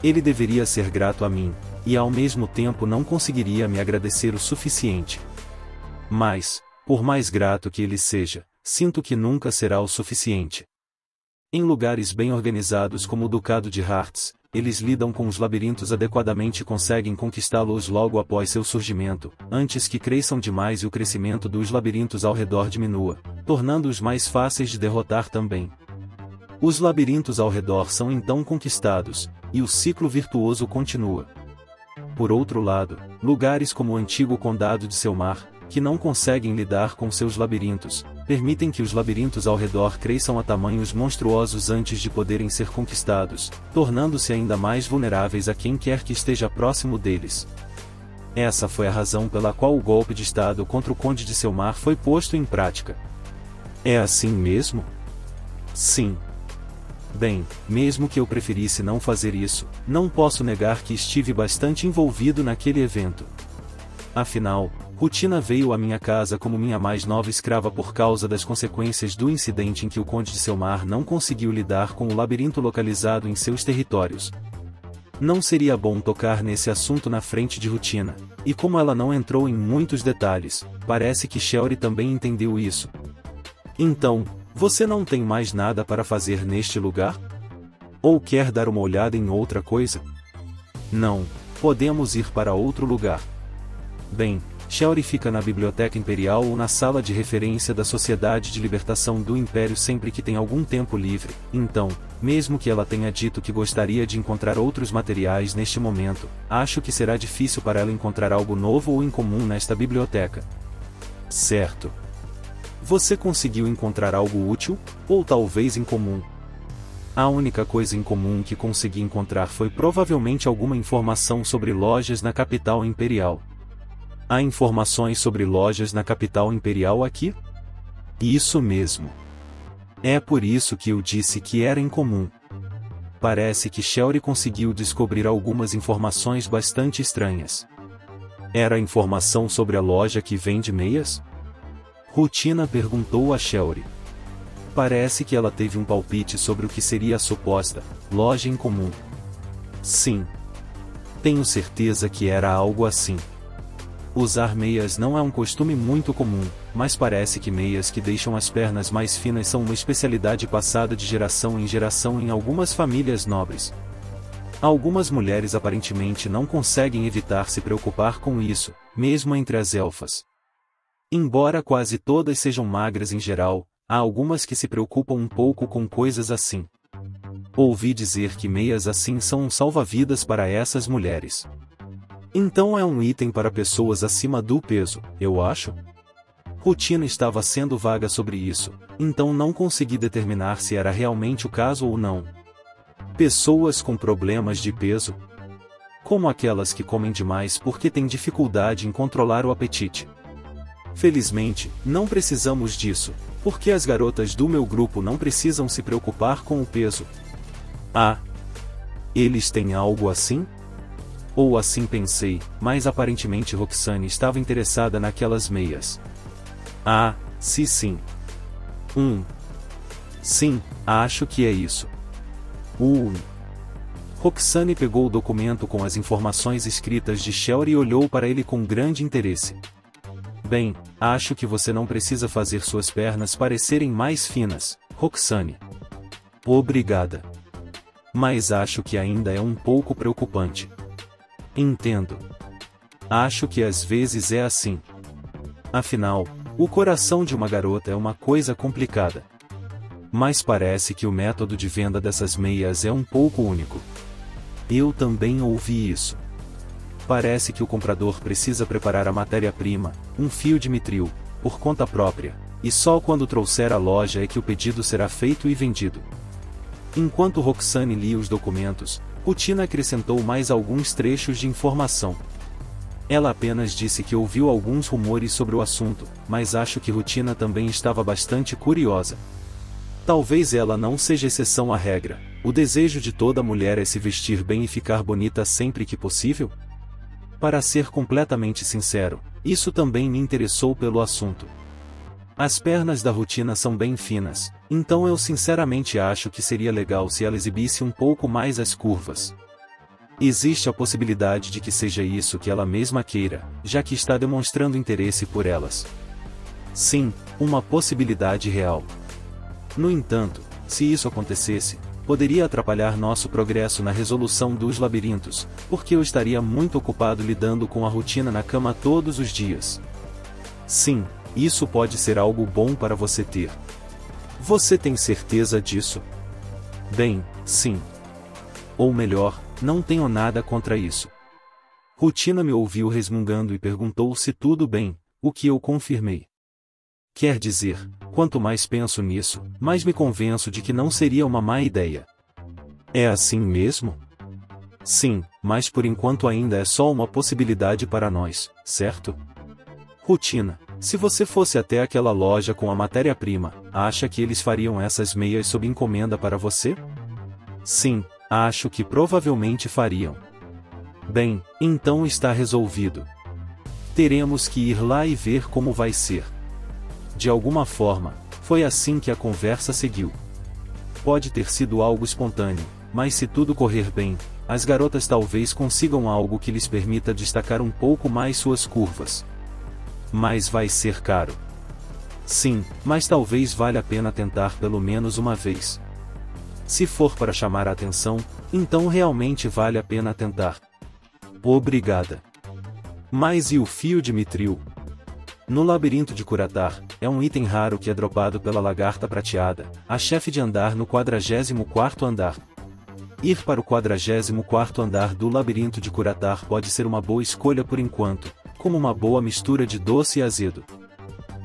Ele deveria ser grato a mim, e ao mesmo tempo não conseguiria me agradecer o suficiente. Mas, por mais grato que ele seja, sinto que nunca será o suficiente. Em lugares bem organizados como o Ducado de Hearts, eles lidam com os labirintos adequadamente e conseguem conquistá-los logo após seu surgimento, antes que cresçam demais e o crescimento dos labirintos ao redor diminua, tornando-os mais fáceis de derrotar também. Os labirintos ao redor são então conquistados, e o ciclo virtuoso continua. Por outro lado, lugares como o antigo Condado de Selmar, que não conseguem lidar com seus labirintos, permitem que os labirintos ao redor cresçam a tamanhos monstruosos antes de poderem ser conquistados, tornando-se ainda mais vulneráveis a quem quer que esteja próximo deles. Essa foi a razão pela qual o golpe de Estado contra o Conde de Selmar foi posto em prática. É assim mesmo? Sim. Bem, mesmo que eu preferisse não fazer isso, não posso negar que estive bastante envolvido naquele evento. Afinal, Rutina veio à minha casa como minha mais nova escrava por causa das consequências do incidente em que o Conde de Selmar não conseguiu lidar com o labirinto localizado em seus territórios. Não seria bom tocar nesse assunto na frente de Rutina, e como ela não entrou em muitos detalhes, parece que Shelly também entendeu isso. Então, você não tem mais nada para fazer neste lugar? Ou quer dar uma olhada em outra coisa? Não, podemos ir para outro lugar. Bem, Shelly fica na Biblioteca Imperial ou na sala de referência da Sociedade de Libertação do Império sempre que tem algum tempo livre. Então, mesmo que ela tenha dito que gostaria de encontrar outros materiais neste momento, acho que será difícil para ela encontrar algo novo ou incomum nesta biblioteca. Certo. Você conseguiu encontrar algo útil, ou talvez incomum? A única coisa incomum que consegui encontrar foi provavelmente alguma informação sobre lojas na capital imperial. Há informações sobre lojas na capital imperial aqui? Isso mesmo. É por isso que eu disse que era incomum. Parece que Shelly conseguiu descobrir algumas informações bastante estranhas. Era informação sobre a loja que vende meias? Rutina perguntou a Shelly. Parece que ela teve um palpite sobre o que seria a suposta loja incomum. Sim. Tenho certeza que era algo assim. Usar meias não é um costume muito comum, mas parece que meias que deixam as pernas mais finas são uma especialidade passada de geração em geração em algumas famílias nobres. Algumas mulheres aparentemente não conseguem evitar se preocupar com isso, mesmo entre as elfas. Embora quase todas sejam magras em geral, há algumas que se preocupam um pouco com coisas assim. Ouvi dizer que meias assim são um salva-vidas para essas mulheres. Então é um item para pessoas acima do peso, eu acho? Rutina estava sendo vaga sobre isso, então não consegui determinar se era realmente o caso ou não. Pessoas com problemas de peso? Como aquelas que comem demais porque têm dificuldade em controlar o apetite. Felizmente, não precisamos disso, porque as garotas do meu grupo não precisam se preocupar com o peso. Ah! Eles têm algo assim? Ou assim pensei, mas aparentemente Roxane estava interessada naquelas meias. Ah, sim. Sim, acho que é isso. Roxane pegou o documento com as informações escritas de Shelly e olhou para ele com grande interesse. Bem, acho que você não precisa fazer suas pernas parecerem mais finas, Roxane. Obrigada. Mas acho que ainda é um pouco preocupante. Entendo. Acho que às vezes é assim. Afinal, o coração de uma garota é uma coisa complicada. Mas parece que o método de venda dessas meias é um pouco único. Eu também ouvi isso. Parece que o comprador precisa preparar a matéria-prima, um fio de mitril, por conta própria, e só quando trouxer à loja é que o pedido será feito e vendido. Enquanto Roxane lia os documentos, Rutina acrescentou mais alguns trechos de informação. Ela apenas disse que ouviu alguns rumores sobre o assunto, mas acho que Rutina também estava bastante curiosa. Talvez ela não seja exceção à regra. O desejo de toda mulher é se vestir bem e ficar bonita sempre que possível? Para ser completamente sincero, isso também me interessou pelo assunto. As pernas da Rutina são bem finas, então eu sinceramente acho que seria legal se ela exibisse um pouco mais as curvas. Existe a possibilidade de que seja isso que ela mesma queira, já que está demonstrando interesse por elas. Sim, uma possibilidade real. No entanto, se isso acontecesse, poderia atrapalhar nosso progresso na resolução dos labirintos, porque eu estaria muito ocupado lidando com a Rutina na cama todos os dias. Sim, isso pode ser algo bom para você ter. Você tem certeza disso? Bem, sim. Ou melhor, não tenho nada contra isso. Rutina me ouviu resmungando e perguntou se tudo bem, o que eu confirmei. Quer dizer, quanto mais penso nisso, mais me convenço de que não seria uma má ideia. É assim mesmo? Sim, mas por enquanto ainda é só uma possibilidade para nós, certo? Rutina, se você fosse até aquela loja com a matéria-prima, acha que eles fariam essas meias sob encomenda para você? Sim, acho que provavelmente fariam. Bem, então está resolvido. Teremos que ir lá e ver como vai ser. De alguma forma, foi assim que a conversa seguiu. Pode ter sido algo espontâneo, mas se tudo correr bem, as garotas talvez consigam algo que lhes permita destacar um pouco mais suas curvas. Mas vai ser caro. Sim, mas talvez valha a pena tentar pelo menos uma vez. Se for para chamar a atenção, então realmente vale a pena tentar. Obrigada. Mas e o fio de mitril? No labirinto de Curatar, é um item raro que é dropado pela lagarta prateada, a chefe de andar no 44º andar. Ir para o 44º andar do labirinto de Curatar pode ser uma boa escolha por enquanto, como uma boa mistura de doce e azedo.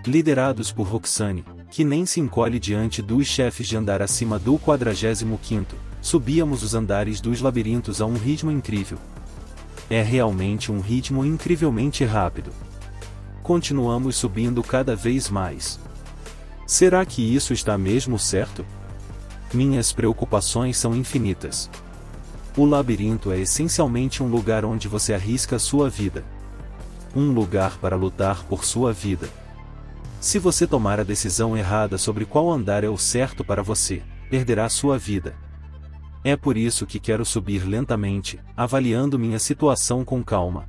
Liderados por Roxane, que nem se encolhe diante dos chefes de andar acima do 45º, subíamos os andares dos labirintos a um ritmo incrível. É realmente um ritmo incrivelmente rápido. Continuamos subindo cada vez mais. Será que isso está mesmo certo? Minhas preocupações são infinitas. O labirinto é essencialmente um lugar onde você arrisca sua vida. Um lugar para lutar por sua vida. Se você tomar a decisão errada sobre qual andar é o certo para você, perderá sua vida. É por isso que quero subir lentamente, avaliando minha situação com calma.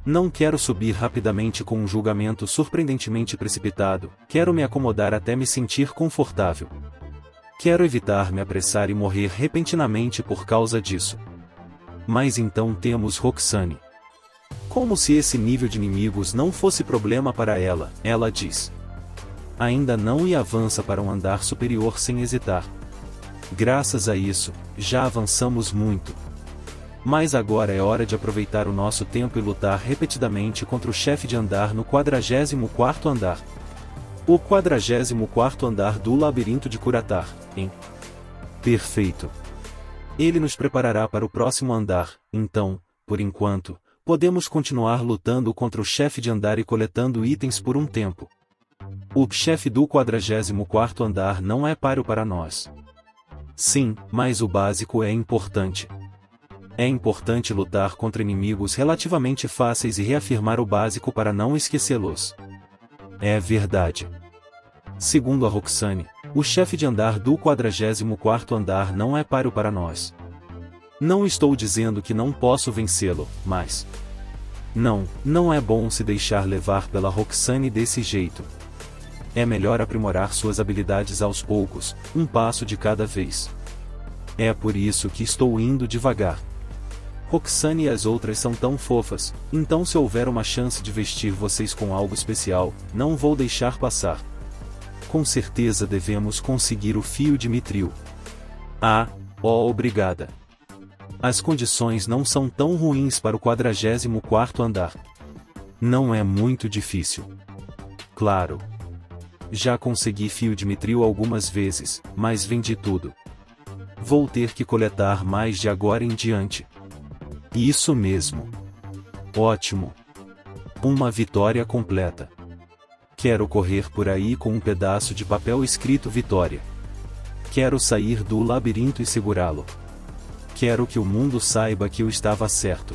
Não quero subir rapidamente com um julgamento surpreendentemente precipitado, quero me acomodar até me sentir confortável. Quero evitar me apressar e morrer repentinamente por causa disso. Mas então temos Roxane. Como se esse nível de inimigos não fosse problema para ela, ela diz. Ainda não e avança para um andar superior sem hesitar. Graças a isso, já avançamos muito. Mas agora é hora de aproveitar o nosso tempo e lutar repetidamente contra o chefe de andar no 44º andar. O 44º andar do labirinto de Curatar, hein? Perfeito. Ele nos preparará para o próximo andar, então, por enquanto, podemos continuar lutando contra o chefe de andar e coletando itens por um tempo. O chefe do 44º andar não é páreo para nós. Sim, mas o básico é importante. É importante lutar contra inimigos relativamente fáceis e reafirmar o básico para não esquecê-los. É verdade. Segundo a Roxane, o chefe de andar do 44º andar não é páreo para nós. Não estou dizendo que não posso vencê-lo, mas... Não é bom se deixar levar pela Roxane desse jeito. É melhor aprimorar suas habilidades aos poucos, um passo de cada vez. É por isso que estou indo devagar. Roxane e as outras são tão fofas, então se houver uma chance de vestir vocês com algo especial, não vou deixar passar. Com certeza devemos conseguir o fio de mitril. Obrigada. As condições não são tão ruins para o 44º andar. Não é muito difícil. Claro. Já consegui fio de mitril algumas vezes, mas vendi tudo. Vou ter que coletar mais de agora em diante. Isso mesmo. Ótimo. Uma vitória completa. Quero correr por aí com um pedaço de papel escrito vitória. Quero sair do labirinto e segurá-lo. Quero que o mundo saiba que eu estava certo.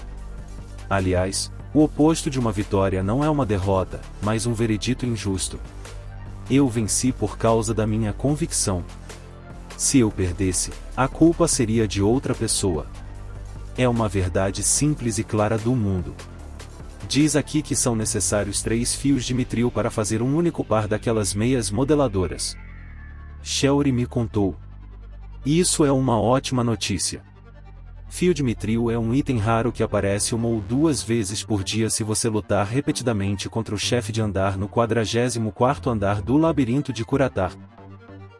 Aliás, o oposto de uma vitória não é uma derrota, mas um veredito injusto. Eu venci por causa da minha convicção. Se eu perdesse, a culpa seria de outra pessoa. É uma verdade simples e clara do mundo. Diz aqui que são necessários 3 fios de mitril para fazer um único par daquelas meias modeladoras. Shelry me contou. Isso é uma ótima notícia. Fio de mitril é um item raro que aparece 1 ou 2 vezes por dia se você lutar repetidamente contra o chefe de andar no 44º andar do labirinto de Curatar.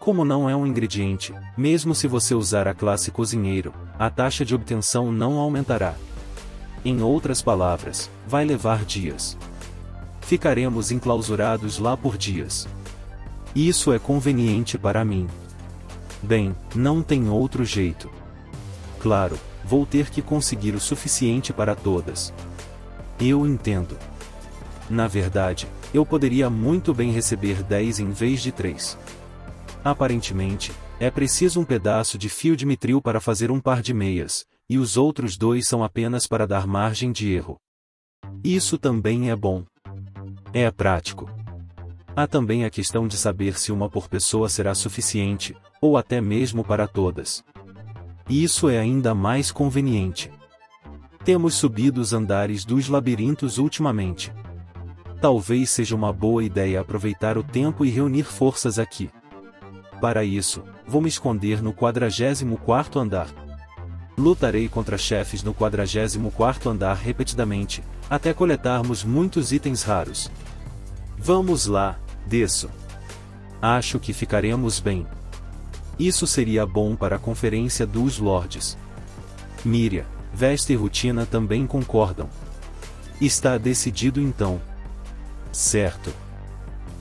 Como não é um ingrediente, mesmo se você usar a classe cozinheiro, a taxa de obtenção não aumentará. Em outras palavras, vai levar dias. Ficaremos enclausurados lá por dias. Isso é conveniente para mim. Bem, não tem outro jeito. Claro, vou ter que conseguir o suficiente para todas. Eu entendo. Na verdade, eu poderia muito bem receber 10 em vez de 3. Aparentemente, é preciso um pedaço de fio de mitril para fazer um par de meias, e os outros 2 são apenas para dar margem de erro. Isso também é bom. É prático. Há também a questão de saber se uma por pessoa será suficiente, ou até mesmo para todas. Isso é ainda mais conveniente. Temos subido os andares dos labirintos ultimamente. Talvez seja uma boa ideia aproveitar o tempo e reunir forças aqui. Para isso, vou me esconder no 44º andar. Lutarei contra chefes no 44º andar repetidamente, até coletarmos muitos itens raros. Vamos lá, desço. Acho que ficaremos bem. Isso seria bom para a Conferência dos Lordes. Miriam, Vesta e Rutina também concordam. Está decidido então. Certo.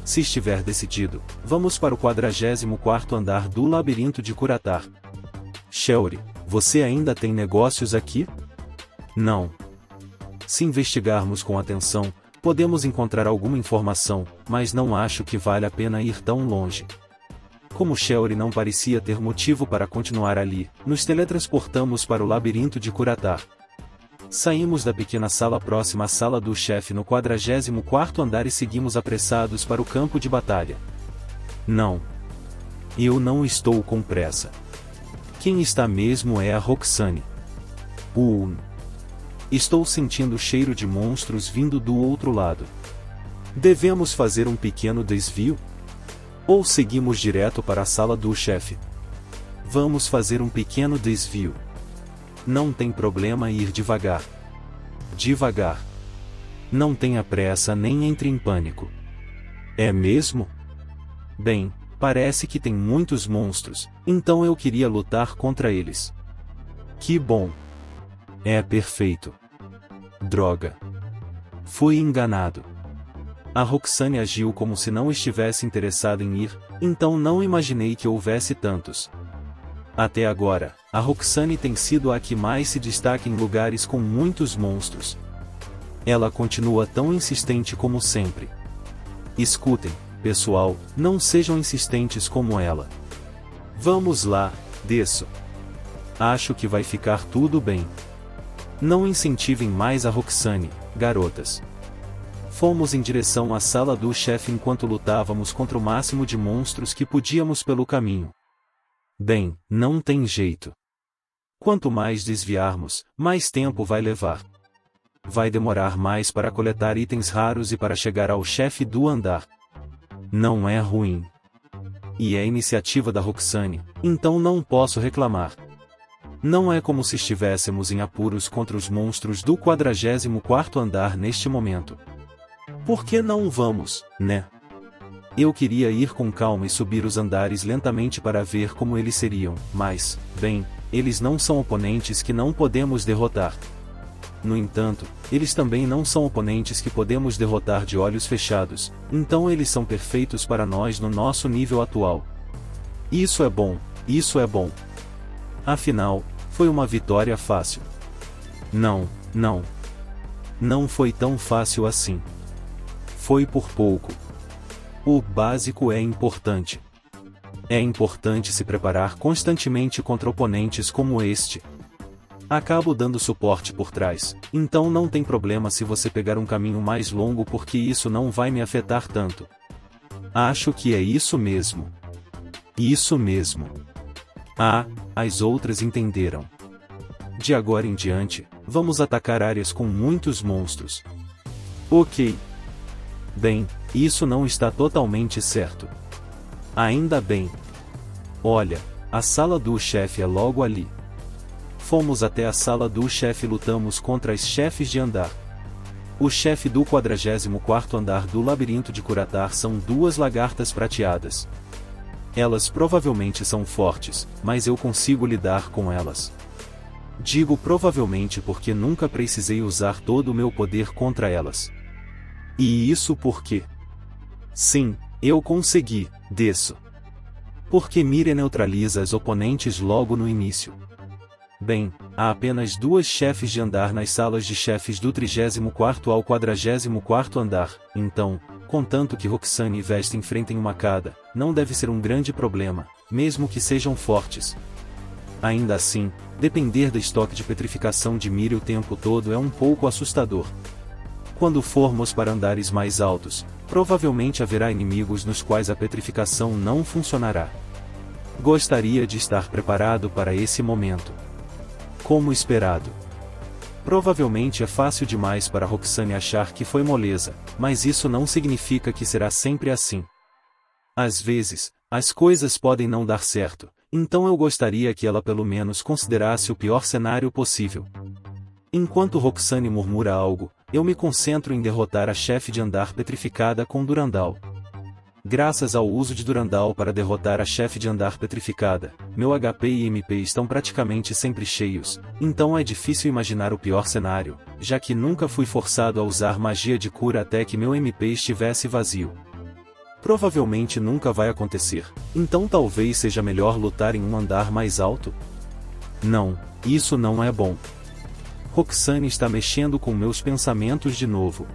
Se estiver decidido, vamos para o 44º andar do Labirinto de Curatar. Shelry, você ainda tem negócios aqui? Não. Se investigarmos com atenção, podemos encontrar alguma informação, mas não acho que vale a pena ir tão longe. Como Shelry não parecia ter motivo para continuar ali, nos teletransportamos para o Labirinto de Curatar. Saímos da pequena sala próxima à sala do chefe no 44º andar e seguimos apressados para o campo de batalha. Não. Eu não estou com pressa. Quem está mesmo é a Roxane. Estou sentindo o cheiro de monstros vindo do outro lado. Devemos fazer um pequeno desvio? Ou seguimos direto para a sala do chefe? Vamos fazer um pequeno desvio. Não tem problema ir devagar. Devagar. Não tenha pressa nem entre em pânico. É mesmo? Bem, parece que tem muitos monstros, então eu queria lutar contra eles. Que bom. É perfeito. Droga. Fui enganado. A Roxane agiu como se não estivesse interessada em ir, então não imaginei que houvesse tantos. Até agora, a Roxane tem sido a que mais se destaca em lugares com muitos monstros. Ela continua tão insistente como sempre. Escutem, pessoal, não sejam insistentes como ela. Vamos lá, desço. Acho que vai ficar tudo bem. Não incentivem mais a Roxane, garotas. Fomos em direção à sala do chefe enquanto lutávamos contra o máximo de monstros que podíamos pelo caminho. Bem, não tem jeito. Quanto mais desviarmos, mais tempo vai levar. Vai demorar mais para coletar itens raros e para chegar ao chefe do andar. Não é ruim. E é iniciativa da Roxane, então não posso reclamar. Não é como se estivéssemos em apuros contra os monstros do 44º andar neste momento. Por que não vamos, né? Eu queria ir com calma e subir os andares lentamente para ver como eles seriam, mas, bem, eles não são oponentes que não podemos derrotar. No entanto, eles também não são oponentes que podemos derrotar de olhos fechados, então eles são perfeitos para nós no nosso nível atual. Isso é bom, isso é bom. Afinal, foi uma vitória fácil. Não. Não foi tão fácil assim. Foi por pouco. O básico é importante. É importante se preparar constantemente contra oponentes como este. Acabo dando suporte por trás, então não tem problema se você pegar um caminho mais longo porque isso não vai me afetar tanto. Acho que é isso mesmo. Isso mesmo. Ah, as outras entenderam. De agora em diante, vamos atacar áreas com muitos monstros. Ok. Bem, isso não está totalmente certo. Ainda bem. Olha, a sala do chefe é logo ali. Fomos até a sala do chefe e lutamos contra os chefes de andar. O chefe do 44º andar do Labirinto de Curatar são duas lagartas prateadas. Elas provavelmente são fortes, mas eu consigo lidar com elas. Digo provavelmente porque nunca precisei usar todo o meu poder contra elas. E isso porque... Sim, eu consegui, desço. Porque Miriam neutraliza as oponentes logo no início. Bem, há apenas duas chefes de andar nas salas de chefes do 34º ao 44º andar, então, contanto que Roxane e Vesta enfrentem uma cada, não deve ser um grande problema, mesmo que sejam fortes. Ainda assim, depender da estoque de petrificação de Miriam o tempo todo é um pouco assustador. Quando formos para andares mais altos, provavelmente haverá inimigos nos quais a petrificação não funcionará. Gostaria de estar preparado para esse momento. Como esperado. Provavelmente é fácil demais para Roxane achar que foi moleza, mas isso não significa que será sempre assim. Às vezes, as coisas podem não dar certo, então eu gostaria que ela pelo menos considerasse o pior cenário possível. Enquanto Roxane murmura algo, eu me concentro em derrotar a chefe de andar petrificada com Durandal. Graças ao uso de Durandal para derrotar a chefe de andar petrificada, meu HP e MP estão praticamente sempre cheios, então é difícil imaginar o pior cenário, já que nunca fui forçado a usar magia de cura até que meu MP estivesse vazio. Provavelmente nunca vai acontecer, então talvez seja melhor lutar em um andar mais alto? Não, isso não é bom. Roxane está mexendo com meus pensamentos de novo.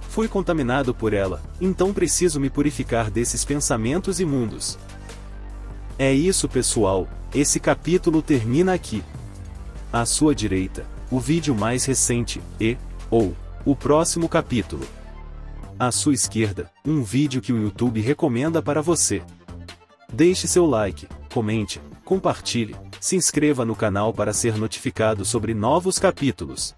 Fui contaminado por ela, então preciso me purificar desses pensamentos imundos. É isso, pessoal, esse capítulo termina aqui. À sua direita, o vídeo mais recente, ou o próximo capítulo. À sua esquerda, um vídeo que o YouTube recomenda para você. Deixe seu like, comente, compartilhe, se inscreva no canal para ser notificado sobre novos capítulos.